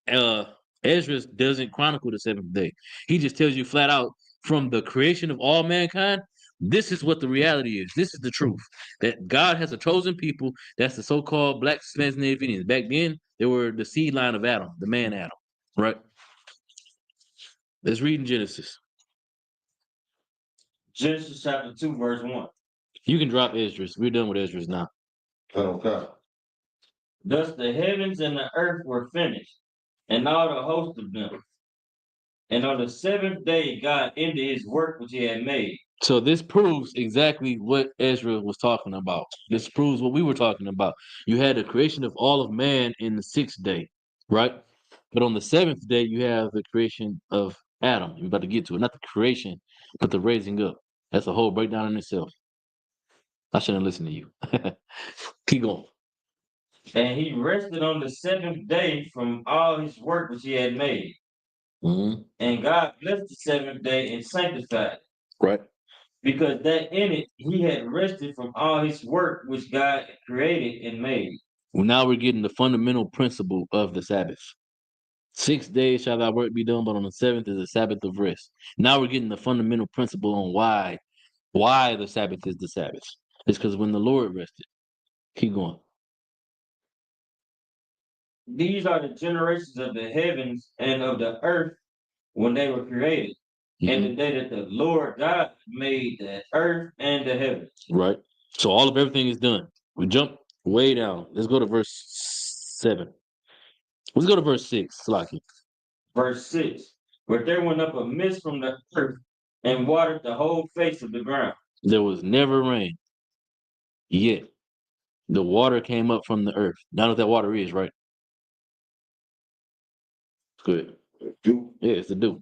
Esdras doesn't chronicle the seventh day. He just tells you flat out from the creation of all mankind, this is what the reality is. This is the truth. That God has a chosen people. That's the so-called Black Hispanics and Native Indians. Back then, they were the seed line of Adam, the man Adam, right? Let's read in Genesis. Genesis chapter 2, verse 1. You can drop Esdras. We're done with Esdras now. Okay. Thus the heavens and the earth were finished, and all the host of them. And on the seventh day, God ended his work which he had made. So this proves exactly what Ezra was talking about. This proves what we were talking about. You had the creation of all of man in the sixth day, right? But on the seventh day, you have the creation of Adam. You're about to get to it. Not the creation, but the raising up. That's a whole breakdown in itself. I shouldn't listen to you. Keep going. And he rested on the seventh day from all his work which he had made. Hmm. And God blessed the seventh day and sanctified it, Right. because that in it he had rested from all his work which God created and made. Well, now we're getting the fundamental principle of the Sabbath. 6 days shall thy work be done, but on the seventh is the Sabbath of rest. Now we're getting the fundamental principle on why the Sabbath is the Sabbath. It's because when the Lord rested. Keep going. These are the generations of the heavens and of the earth when they were created, and Mhm. the day that the Lord God made the earth and the heavens. Right. So all of everything is done. We jump way down. Let's go to verse 7. Let's go to verse 6. Slaki. Verse 6. But there went up a mist from the earth and watered the whole face of the ground. There was never rain, yet the water came up from the earth. Now what that water is, right? Good. Do Yeah, it's the dew.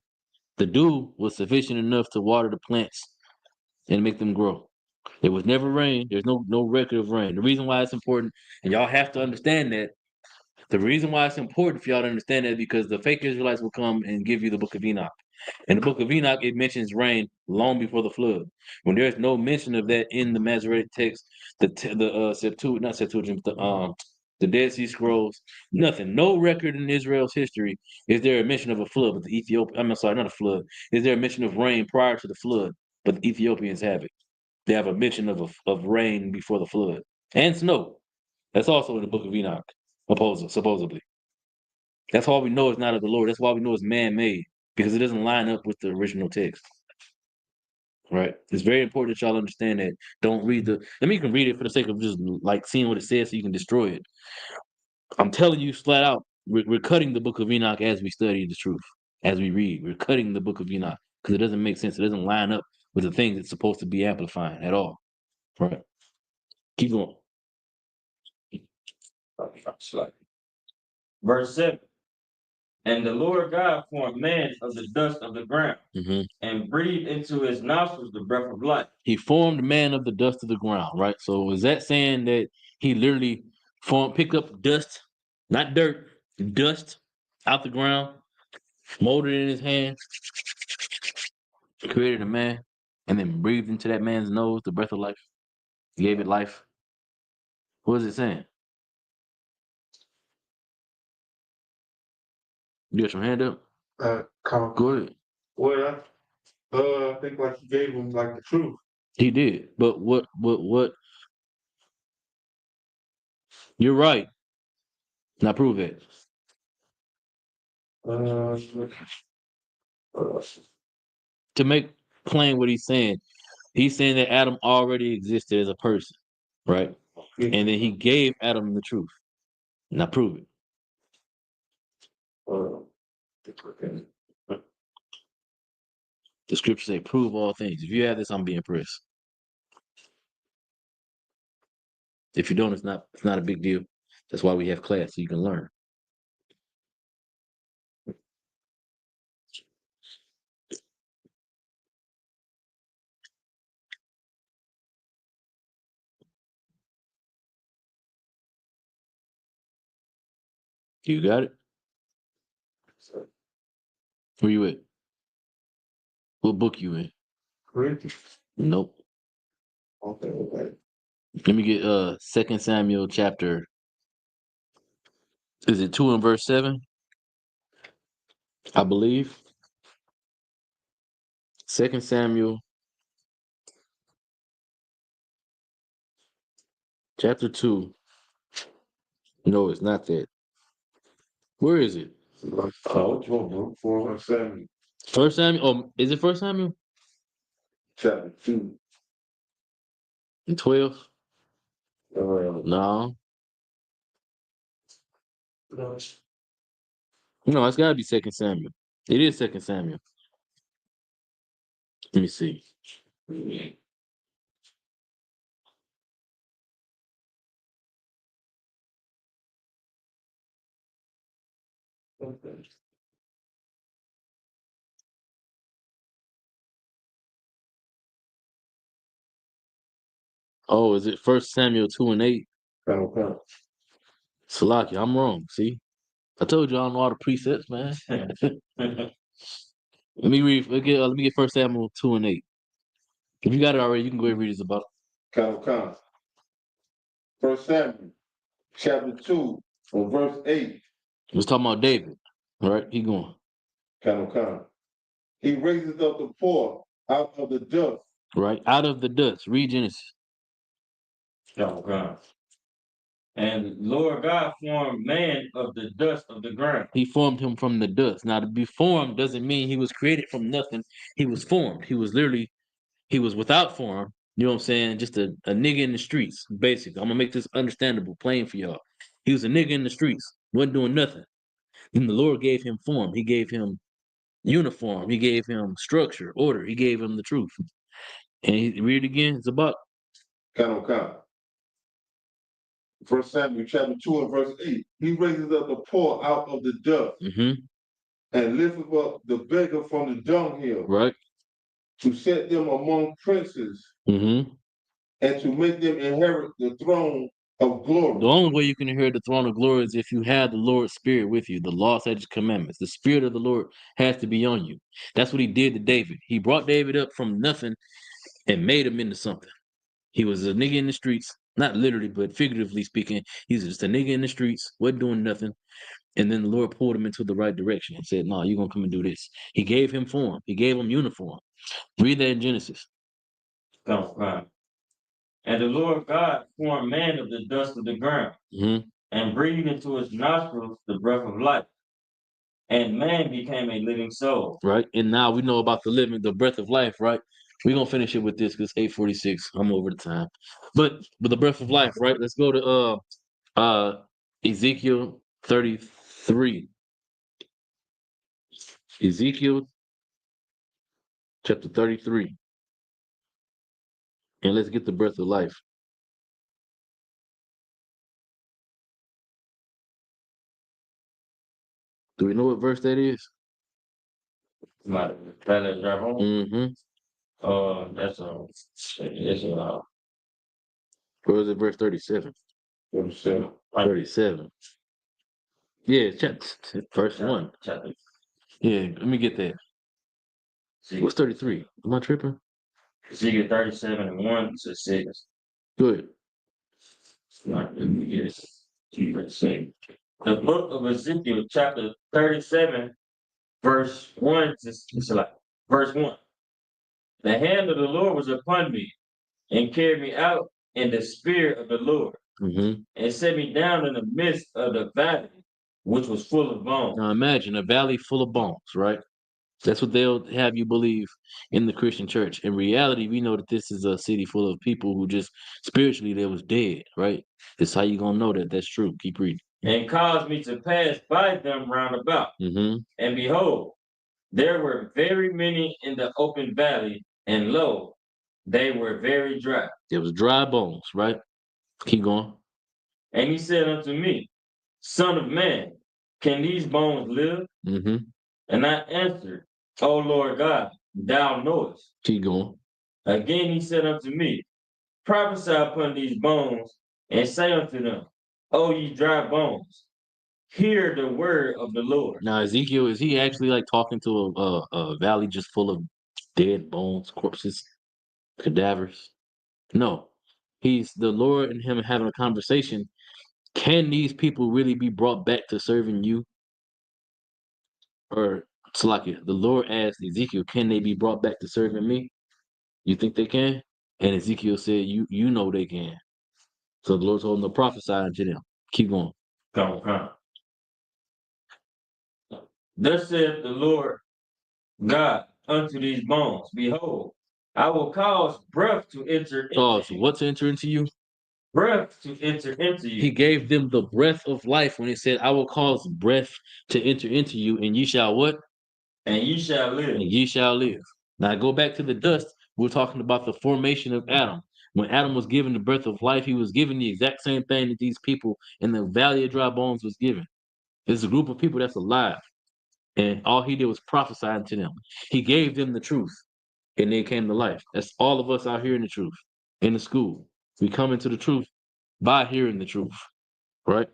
The dew was sufficient enough to water the plants and make them grow. There was never rain. There's no record of rain. The reason why it's important, and y'all have to understand that, the reason why it's important for y'all to understand that because the fake Israelites will come and give you the book of Enoch. In the book of Enoch, it mentions rain long before the flood. When there's no mention of that in the Masoretic text, not Septuagint, the Dead Sea Scrolls, nothing, no record in Israel's history is there a mention of a flood. But the Ethiopian, I'm sorry, not a flood. Is there a mention of rain prior to the flood? But the Ethiopians have it. They have a mention of rain before the flood and snow. That's also in the book of Enoch, supposedly. That's why we know it's not of the Lord. That's why we know it's man-made because it doesn't line up with the original text. Right? It's very important that y'all understand that. Don't read the. I mean, you can read it for the sake of just like seeing what it says, so you can destroy it. I'm telling you flat out, we're cutting the book of Enoch as we study the truth, as we read. We're cutting the book of Enoch because it doesn't make sense. It doesn't line up with the things it's supposed to be amplifying at all. Right? Keep going. Verse 7. And the Lord God formed man of the dust of the ground Hmm. and breathed into his nostrils the breath of life. He formed man of the dust of the ground, right? So is that saying that he literally picked up dust, not dirt, dust out the ground, molded it in his hand, created a man, and then breathed into that man's nose the breath of life, gave it life? What is it saying? You got your hand up? Come. Go ahead. Well, I think like he gave him like the truth. He did. But what? You're right. Now prove it. Uh, To make plain what he's saying that Adam already existed as a person, right? And then he gave Adam the truth. Now prove it. The scriptures say, prove all things. If you have this, I'm being impressed. If you don't, it's not a big deal. That's why we have class, so you can learn. You got it? Where you at? What book you in? Corinthians. Nope. Okay. Let me get 2 Samuel chapter. Is it 2 and verse 7? I believe. 2 Samuel chapter 2. No, it's not that. Where is it? What you want, bro? 407, 1 Samuel? Oh, is it 1 Samuel? chapter 2. 12? Uh, No. No, it's gotta be 2 Samuel. It is 2 Samuel. Let me see. Oh, is it First Samuel 2:8? Okay. Salaki, I'm wrong. See, I told you I don't know all the precepts, man. Let me read. Let me get First Samuel 2:8. If you got it already, you can go ahead and read this about. Come. First Samuel, chapter 2, from verse 8. Let's talk about David. All right, keep going. Come. He raises up the poor out of the dust. Right, out of the dust. Read Genesis. God. And Lord God formed man of the dust of the ground. He formed him from the dust. Now, to be formed doesn't mean he was created from nothing. He was formed. He was without form. You know what I'm saying? Just a nigga in the streets, basically. I'm gonna make this understandable, plain for y'all. He was a nigga in the streets, wasn't doing nothing. Then the Lord gave him form. He gave him uniform. He gave him structure, order. He gave him the truth. And read it again. It's about. Come. First Samuel, chapter 2, and verse 8. He raises up the poor out of the dust Mm-hmm. and lifteth up the beggar from the dunghill Right. to set them among princes Mm-hmm. and to make them inherit the throne of glory. The only way you can inherit the throne of glory is if you have the Lord's Spirit with you, the law, statutes, commandments. The Spirit of the Lord has to be on you. That's what he did to David. He brought David up from nothing and made him into something. He was a nigga in the streets, not literally, but figuratively speaking. He's just a nigga in the streets, wasn't doing nothing. And then the Lord pulled him into the right direction and said, no, you're going to come and do this. He gave him form. He gave him uniform. Read that in Genesis. God. And the Lord God formed man of the dust of the ground, Mm-hmm. and breathed into his nostrils the breath of life. And man became a living soul. Right. And now we know about the breath of life, right? We're gonna finish it with this because 8:46. I'm over the time. But the breath of life, right? Let's go to Ezekiel 33. Ezekiel chapter 33. And let's get the breath of life. Do we know what verse that is? My fellow drive home. Mm-hmm. That's it's Or is it verse 37? 37. Yeah, chapter verse 1. chapter. Yeah, let me get that. What's 33? Am I tripping? Ezekiel 37 and 1 to 6. Go ahead. The book of Ezekiel, chapter 37, verse 1 to verse 1. The hand of the Lord was upon me and carried me out in the spirit of the Lord Mm-hmm. and set me down in the midst of the valley, which was full of bones. Now imagine a valley full of bones, right? That's what they'll have you believe in the Christian church. In reality, we know that this is a city full of people who just spiritually they was dead, right? That's how you gonna know that that's true. Keep reading. And caused me to pass by them round about. Mm-hmm. And behold, there were very many in the open valley, and lo, they were very dry. It was dry bones, right? Keep going. And he said unto me, Son of man, can these bones live? Mm-hmm. And I answered, O Lord God, thou knowest. Keep going. Again he said unto me, Prophesy upon these bones, and say unto them, O ye dry bones, hear the word of the Lord. Now Ezekiel, is he actually like talking to a valley just full of dead bones, corpses, cadavers? No. He's the Lord and him having a conversation. Can these people really be brought back to serving you? Or Salakia, the Lord asked Ezekiel, can they be brought back to serving me? You think they can? And Ezekiel said, you know they can. So the Lord told him to prophesy unto them. Keep going. Come. Thus saith the Lord God unto these bones, Behold, I will cause breath to enter into So you. what to enter into you? Breath to enter into you. He gave them the breath of life when he said, I will cause breath to enter into you, and ye shall what? And ye shall live. And ye shall live. Now go back to the dust. We're talking about the formation of Adam. When Adam was given the breath of life, he was given the exact same thing that these people in the valley of dry bones was given. There's a group of people that's alive. And all he did was prophesy to them. He gave them the truth. And they came to life. That's all of us out here in the truth, in the school. We come into the truth by hearing the truth, right?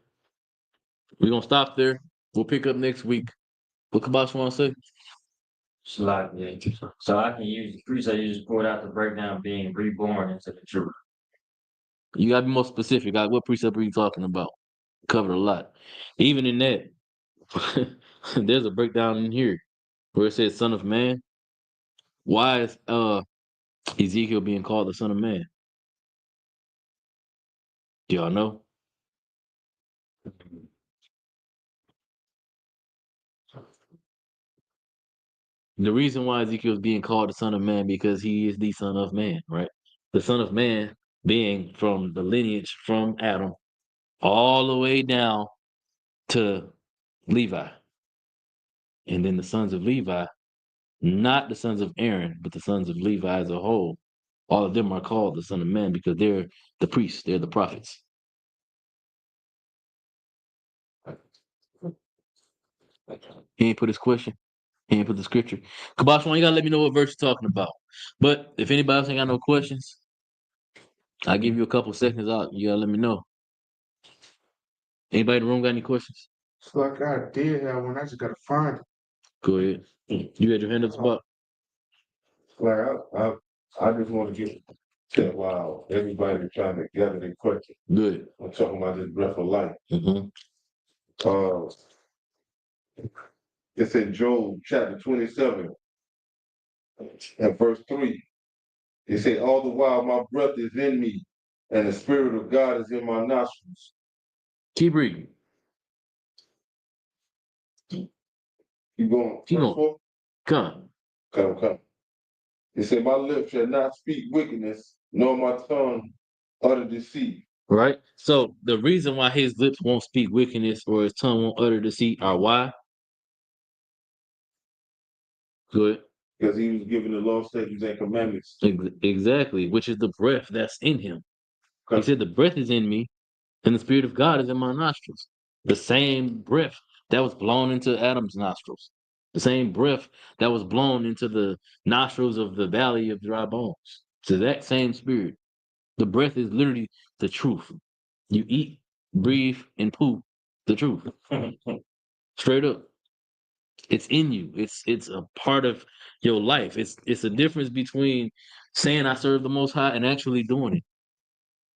We're gonna stop there. We'll pick up next week. What Kabash want to say? It's like, yeah. So I can use the precept you just pulled out to break down being reborn into the truth. You gotta be more specific. Like, what precept are you talking about? Covered a lot. Even in that, there's a breakdown in here where it says "Son of Man." Why is Ezekiel being called the Son of Man? Do y'all know? The reason why Ezekiel is being called the Son of Man because he is the Son of Man, right? The Son of Man being from the lineage from Adam all the way down to Levi. And then the sons of Levi, not the sons of Aaron, but the sons of Levi as a whole. All of them are called the Son of Man because they're the priests, they're the prophets. He ain't put his question. He ain't put the scripture. Kabash, you gotta let me know what verse you're talking about. But if anybody else ain't got no questions, I'll give you a couple seconds out. You gotta let me know. Anybody in the room got any questions? It's like I did have one. I just gotta find it. Go ahead. You had your hand up, Spot. Like I just want to get that while everybody trying to gather their question. Good. I'm talking about this breath of life. Mm-hmm. It's in Job chapter 27 and verse 3. It said, all the while my breath is in me, and the spirit of God is in my nostrils. Keep reading. You going? Keep verse going. 4? Come. Come. It said, my lips shall not speak wickedness, nor my tongue utter deceit. Right? So the reason why his lips won't speak wickedness or his tongue won't utter deceit are why? Good. Because he was given the law, statutes, and commandments. Exactly. Which is the breath that's in him. He Okay. said, the breath is in me, and the spirit of God is in my nostrils. The same breath that was blown into Adam's nostrils. The same breath that was blown into the nostrils of the valley of dry bones. So that same spirit. The breath is literally the truth. You eat, breathe, and poop the truth. Straight up. It's in you. It's a part of your life. It's a difference between saying I serve the most high and actually doing it.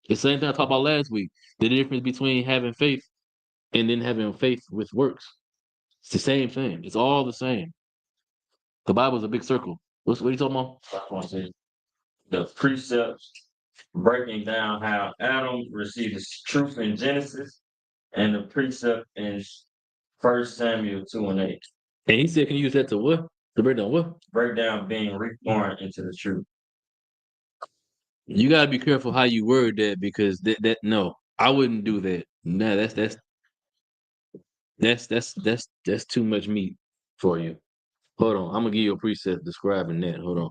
The same thing I talked about last week. The difference between having faith and then having faith with works. It's the same thing. It's all the same. The Bible's a big circle. What are you talking about? That's what I'm saying. The precepts breaking down how Adam received his truth in Genesis and the precept in 1 Samuel 2:8. And he said, can you use that to what? To break down what? Break down being reborn into the truth. You gotta be careful how you word that because that no, I wouldn't do that. Nah, that's too much meat for you. Hold on, I'm gonna give you a preset describing that. Hold on.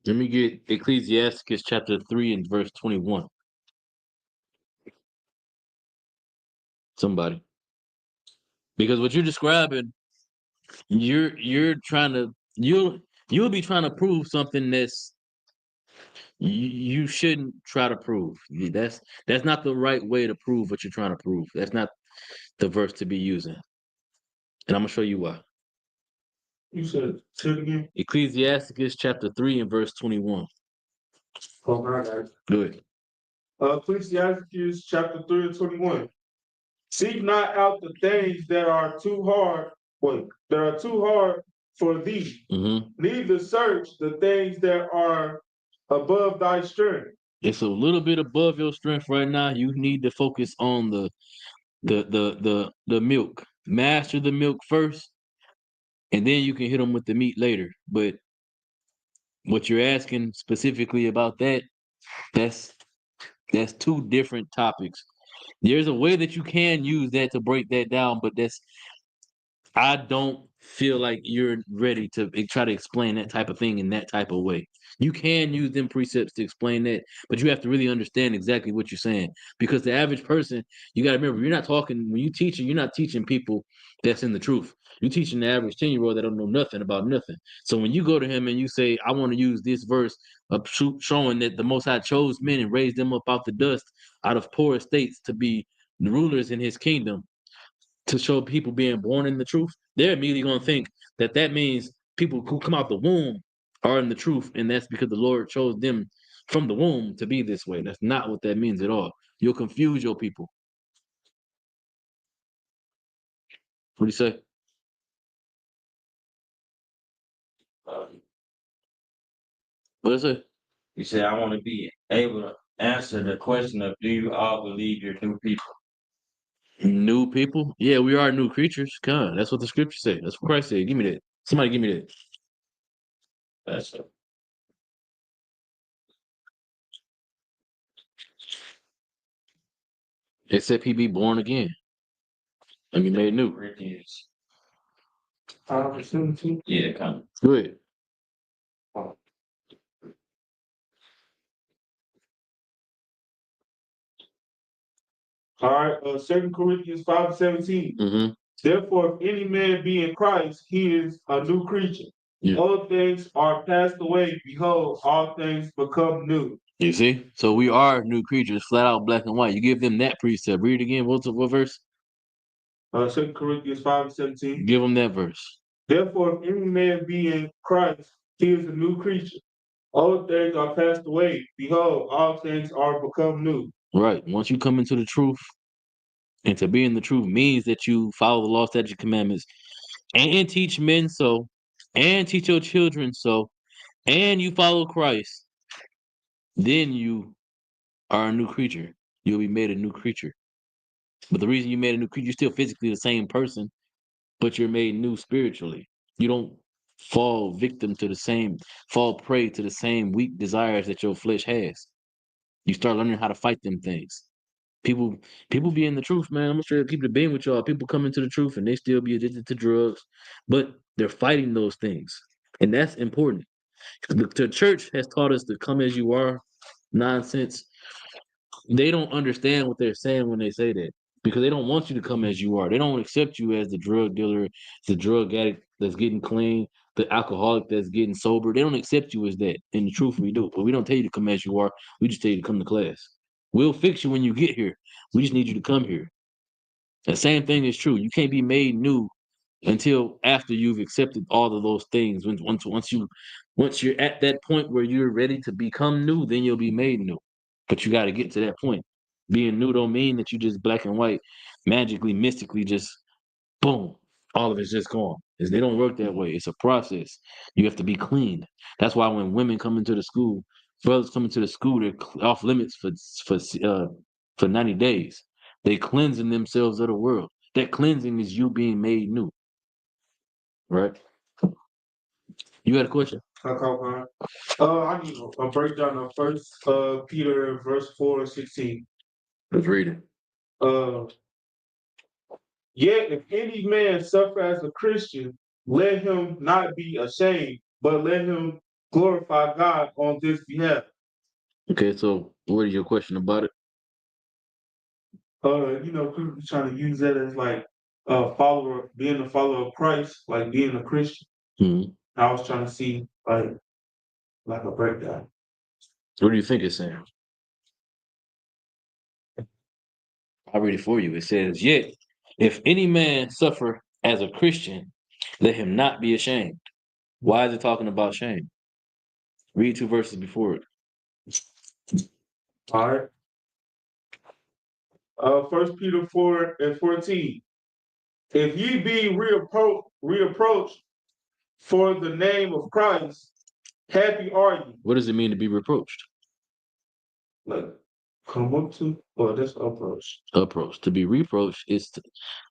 Let me get Ecclesiasticus chapter 3 and verse 21. Somebody. Because what you're describing, you're trying to you'll be trying to prove something you shouldn't try to prove. That's not the right way to prove what you're trying to prove. That's not the verse to be using. And I'm gonna show you why. You said say it again. Ecclesiasticus chapter 3 and verse 21. Oh, my God. Good. Ecclesiastes chapter 3 and 21. Seek not out the things that are too hard, for thee. Mm-hmm. Neither search the things that are above thy strength. It's a little bit above your strength right now. You need to focus on the milk. Master the milk first, and then you can hit them with the meat later. But what you're asking specifically about that's two different topics. There's a way that you can use that to break that down, but I don't feel like you're ready to try to explain that type of thing in that type of way. You can use them precepts to explain that, but you have to really understand exactly what you're saying. Because the average person, you got to remember, you're not talking when you teaching, you're not teaching people that's in the truth. You're teaching the average 10-year-old that don't know nothing about nothing. So when you go to him and you say, "I want to use this verse of showing that the Most High chose men and raised them up out the dust, out of poor estates to be the rulers in His kingdom," to show people being born in the truth, they're immediately going to think that that means people who come out the womb are in the truth, and that's because the Lord chose them from the womb to be this way. That's not what that means at all. You'll confuse your people. What do you say? What is it? You say I want to be able to answer the question of do you all believe you're new people? New people? Yeah, we are new creatures. God, that's what the scripture said. That's what Christ said. Give me that. Somebody give me that. That's it. Except he be born again and be made new. Corinthians. 17. Yeah, come. Good. All right, 2 Corinthians 5:17. Mm-hmm. Therefore, if any man be in Christ, he is a new creature. Yeah. Old things are passed away. Behold, all things become new. You see? So we are new creatures, flat out black and white. You give them that precept. Read it again. What verse? 2 Corinthians 5:17. Give them that verse. Therefore, if any man be in Christ, he is a new creature. Old things are passed away. Behold, all things are become new. Right. Once you come into the truth, and to be in the truth means that you follow the law, statute, commandments, and teach men so, and teach your children so, and you follow Christ, then you are a new creature. You'll be made a new creature. But the reason you made a new creature, you're still physically the same person, but you're made new spiritually. You don't fall prey to the same weak desires that your flesh has. You start learning how to fight them things. People be in the truth, man. I'm gonna straight up keep it being with y'all. People come into the truth and they still be addicted to drugs, but they're fighting those things. And that's important. The church has taught us to come as you are nonsense. They don't understand what they're saying when they say that because they don't want you to come as you are. They don't accept you as the drug dealer, the drug addict that's getting clean, the alcoholic that's getting sober. They don't accept you as that. In the truth, we do. But we don't tell you to come as you are. We just tell you to come to class. We'll fix you when you get here. We just need you to come here. The same thing is true. You can't be made new until after you've accepted all of those things. Once you're at that point where you're ready to become new, then you'll be made new. But you got to get to that point. Being new don't mean that you just black and white, magically, mystically, just boom, all of it's just gone. They don't work that way. It's a process. You have to be cleaned. That's why when women come into the school, brothers come into the school, they're off limits for 90 days. They cleansing themselves of the world. That cleansing is you being made new. Right? You had a question? Okay. I need a breakdown of First Peter verse 4:16. Let's read it. Yet if any man suffer as a Christian, let him not be ashamed, but let him glorify God on this behalf. Okay, so what is your question about it? People trying to use that as like being a follower of Christ, like being a Christian. Mhm. I was trying to see like a breakdown. What do you think it's saying? I'll read it for you. It says, "Yet, if any man suffer as a Christian, let him not be ashamed." Why is it talking about shame? Read 2 verses before it. All right. 1 Peter 4:14. If ye be reapproached for the name of Christ, happy are you. What does it mean to be reproached? Like come up to, well, that's approach. Approach. To be reproached is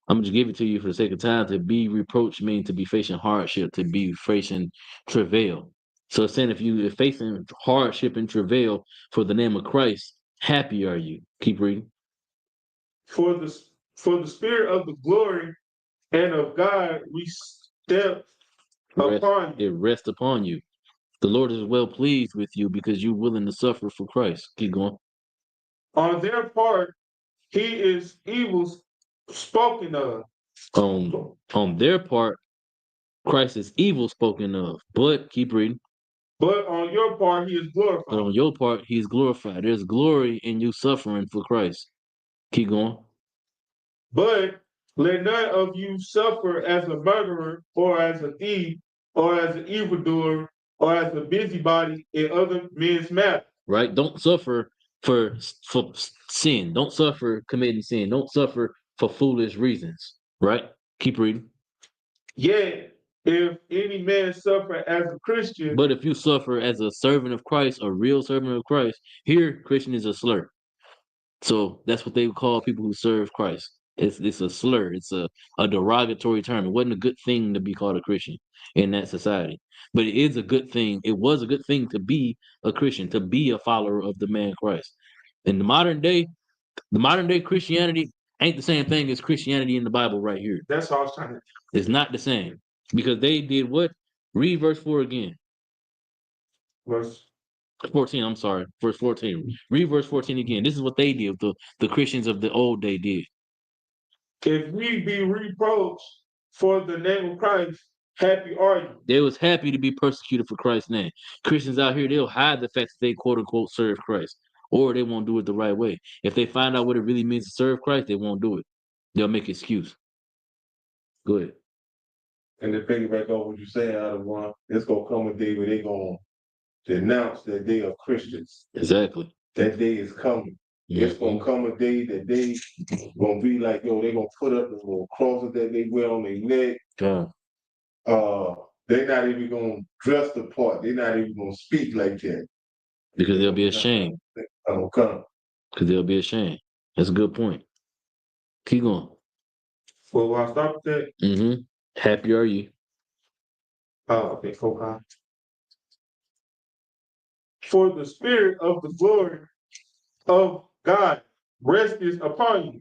I'm gonna just give it to you for the sake of time. To be reproached means to be facing hardship, to be facing travail. So it's saying if you're facing hardship and travail for the name of Christ, happy are you. Keep reading. For the spirit of the glory and of God rest Rest, upon you. it rests upon you. The Lord is well pleased with you because you're willing to suffer for Christ. Keep going. On their part, he is evil spoken of. On their part, Christ is evil spoken of. But keep reading. But on your part, he is But glorified. on your part, he is glorified. There's glory in you suffering for Christ. Keep going. But let none of you suffer as a murderer, or as a thief, or as an evildoer, or as a busybody in other men's matters. Right? Don't suffer for sin. Don't suffer committing sin. Don't suffer for foolish reasons. Right? Keep reading. Yet, if any man suffer as a Christian, But if you suffer as a servant of Christ, a real servant of Christ, here Christian is a slur. So that's what they would call people who serve Christ. It's a slur. It's a derogatory term. It wasn't a good thing to be called a Christian in that society. But it is a good thing. It was a good thing to be a Christian, to be a follower of the man Christ. In the modern day Christianity ain't the same thing as Christianity in the Bible right here. that's all I was trying to. It's not the same. Because they did what? Read verse 4 again. Verse 14, I'm sorry. Verse 14. Read verse 14 again. This is what they did, the Christians of the old day did. if we be reproached for the name of Christ, happy are you. They was happy to be persecuted for Christ's name. Christians out here, they'll hide the fact that they quote unquote serve Christ, or they won't do it the right way. If they find out what it really means to serve Christ, they won't do it. They'll make excuse. Go ahead. And to piggyback on what you saying, out of one, it's gonna come a day where they gonna denounce that they are Christians. Exactly. That day is coming. It's gonna come a day that they gonna be like, yo, they gonna put up the little crosses that they wear on their neck. God. They're not even gonna dress the part. They're not even gonna speak like that. Because they'll be ashamed. Come. Because they'll be ashamed. That's a good point. Keep going. Well, will I stop with that? Mm-hmm. Happy are you? Okay, cool. For the spirit of the glory of God resteth upon you.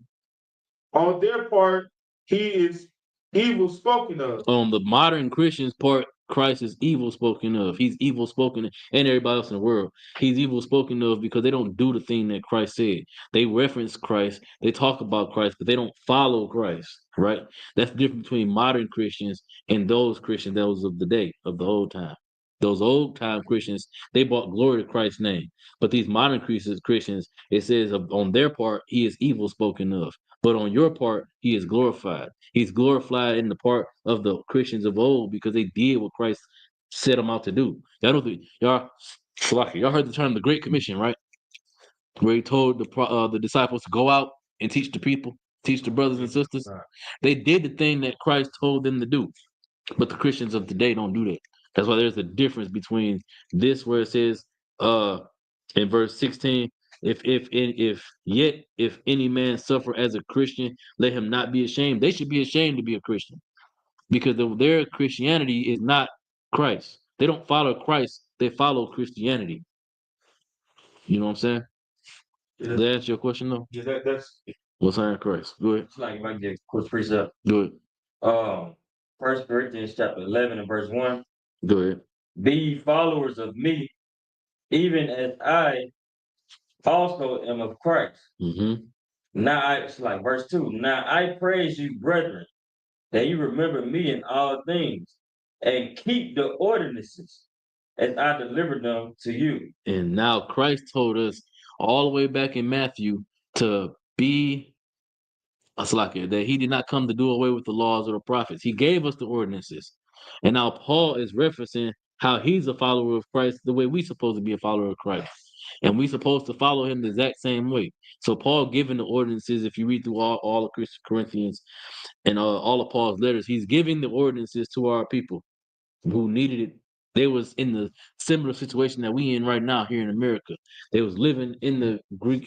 On their part, he is evil spoken of. On the modern Christian's part, Christ is evil spoken of. He's evil spoken, and everybody else in the world. He's evil spoken of because they don't do the thing that Christ said. They reference Christ, they talk about Christ, but they don't follow Christ, right? That's the difference between modern Christians and those Christians, those of the day, of the old time. Those old time Christians, they brought glory to Christ's name. But these modern Christians, it says on their part, he is evil spoken of. But on your part, he is glorified. He's glorified in the part of the Christians of old because they did what Christ set them out to do. Y'all know y'all heard the term the Great Commission, right? Where he told the disciples to go out and teach the people, teach the brothers and sisters. They did the thing that Christ told them to do. But the Christians of today don't do that. That's why there's a difference between this where it says in verse 16, if any man suffer as a Christian, let him not be ashamed. They should be ashamed to be a Christian because their Christianity is not Christ. They don't follow Christ, they follow Christianity. You know what I'm saying? Does that answer your question though? Yeah, that's What's on Christ? Go ahead. It's like you might get a quick precept. Go ahead. 1 Corinthians chapter 11 and verse 1. Go ahead. Be ye followers of me, even as I also am of Christ. Mm-hmm. It's like verse 2. Now I praise you, brethren, that you remember me in all things, and keep the ordinances as I delivered them to you. And now Christ told us all the way back in Matthew to be that he did not come to do away with the laws or the prophets. He gave us the ordinances. And now Paul is referencing how he's a follower of Christ the way we're supposed to be a follower of Christ. And we're supposed to follow him the exact same way. So Paul giving the ordinances, if you read through all of Corinthians and all of Paul's letters, he's giving the ordinances to our people who needed it. They was in the similar situation that we in right now here in America. They was living in the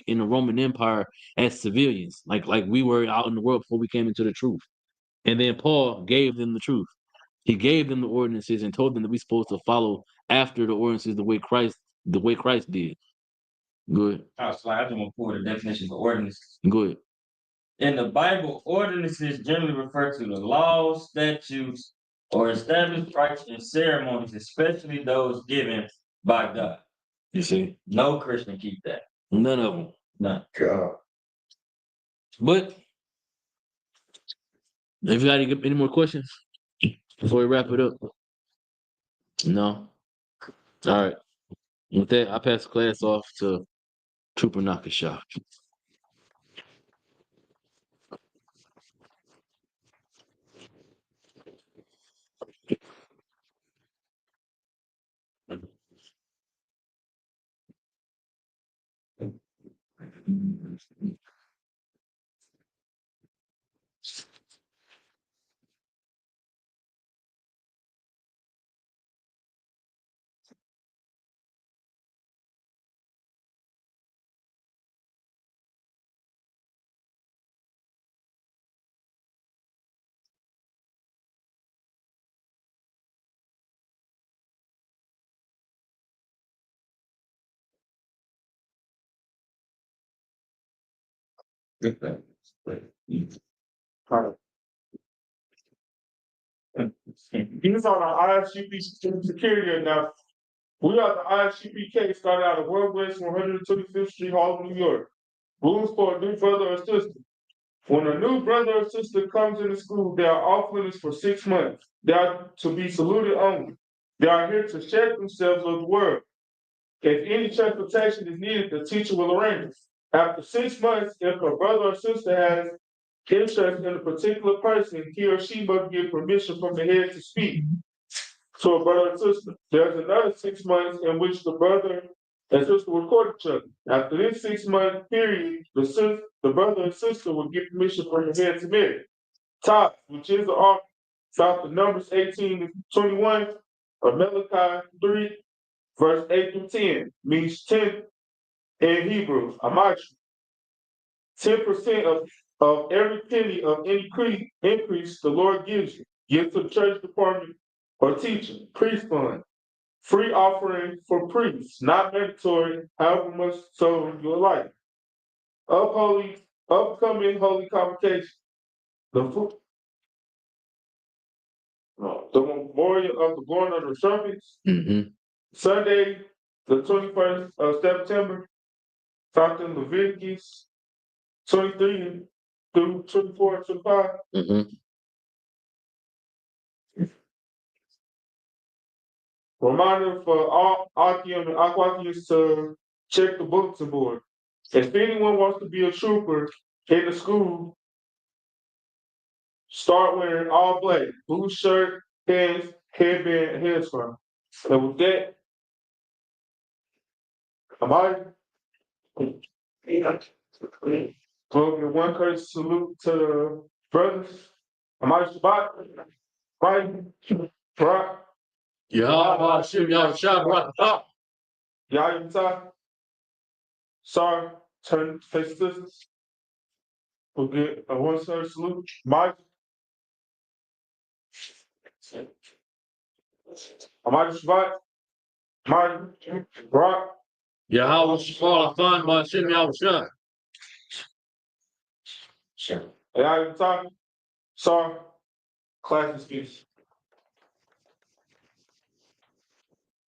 Roman Empire as civilians, like we were out in the world before we came into the truth. And then Paul gave them the truth. He gave them the ordinances and told them that we're supposed to follow after the ordinances the way Christ did. Good. I just want to pull the definition of ordinances. Good. In the Bible, ordinances generally refer to the laws, statutes, or established rites and ceremonies, especially those given by God. You see, No Christian keep that. none of them. None. But if you got any more questions before we wrap it up, no. All right. With that, I pass the class off to Trooper Nakasha. These are the ISUP security announcements. We are the ISUPK started out of World West 125th Street, Harlem, New York. Rules for a new brother or sister. When a new brother or sister comes into school, they are off limits for 6 months. They are to be saluted only. They are here to shed themselves of the world. If any transportation is needed, the teacher will arrange it. After 6 months, if a brother or sister has interest in a particular person, he or she must get permission from the head to speak to a brother and sister. There's another 6 months in which the brother and sister will court each other. After this 6-month period, the brother and sister will get permission from the head to marry. Top, which is the ark, south of Numbers 18-21, or Malachi 3, verse 8 through 10, means 10 in Hebrew, Amash. 10% of every penny of any increase the Lord gives you. Give to the church department or teacher, priest fund, free offering for priests, not mandatory, however much so you like. Upcoming holy convocation. The memorial of the born of the trumpets, Mm-hmm. Sunday, the 21st of September, talking Leviticus 23 through 24 and 25. Mm-hmm. Reminder for all Akium and Aquatians to check the bulletin board. If anyone wants to be a trooper in the school, start wearing all black, blue shirt, pants, headband, headscarf. And with that, am I? Give one courtesy salute to the brothers. Am I Shabbat? Right? Right? Yahweh Hashem Yahweh. Y'all even talk? Sorry, turn face distance. We'll get a one sir salute. Mike. Am I Shabbat? Mike. Rock. Yahweh Shabbat Hashem Yahweh. Y'all even talk? Sorry. Class is peace.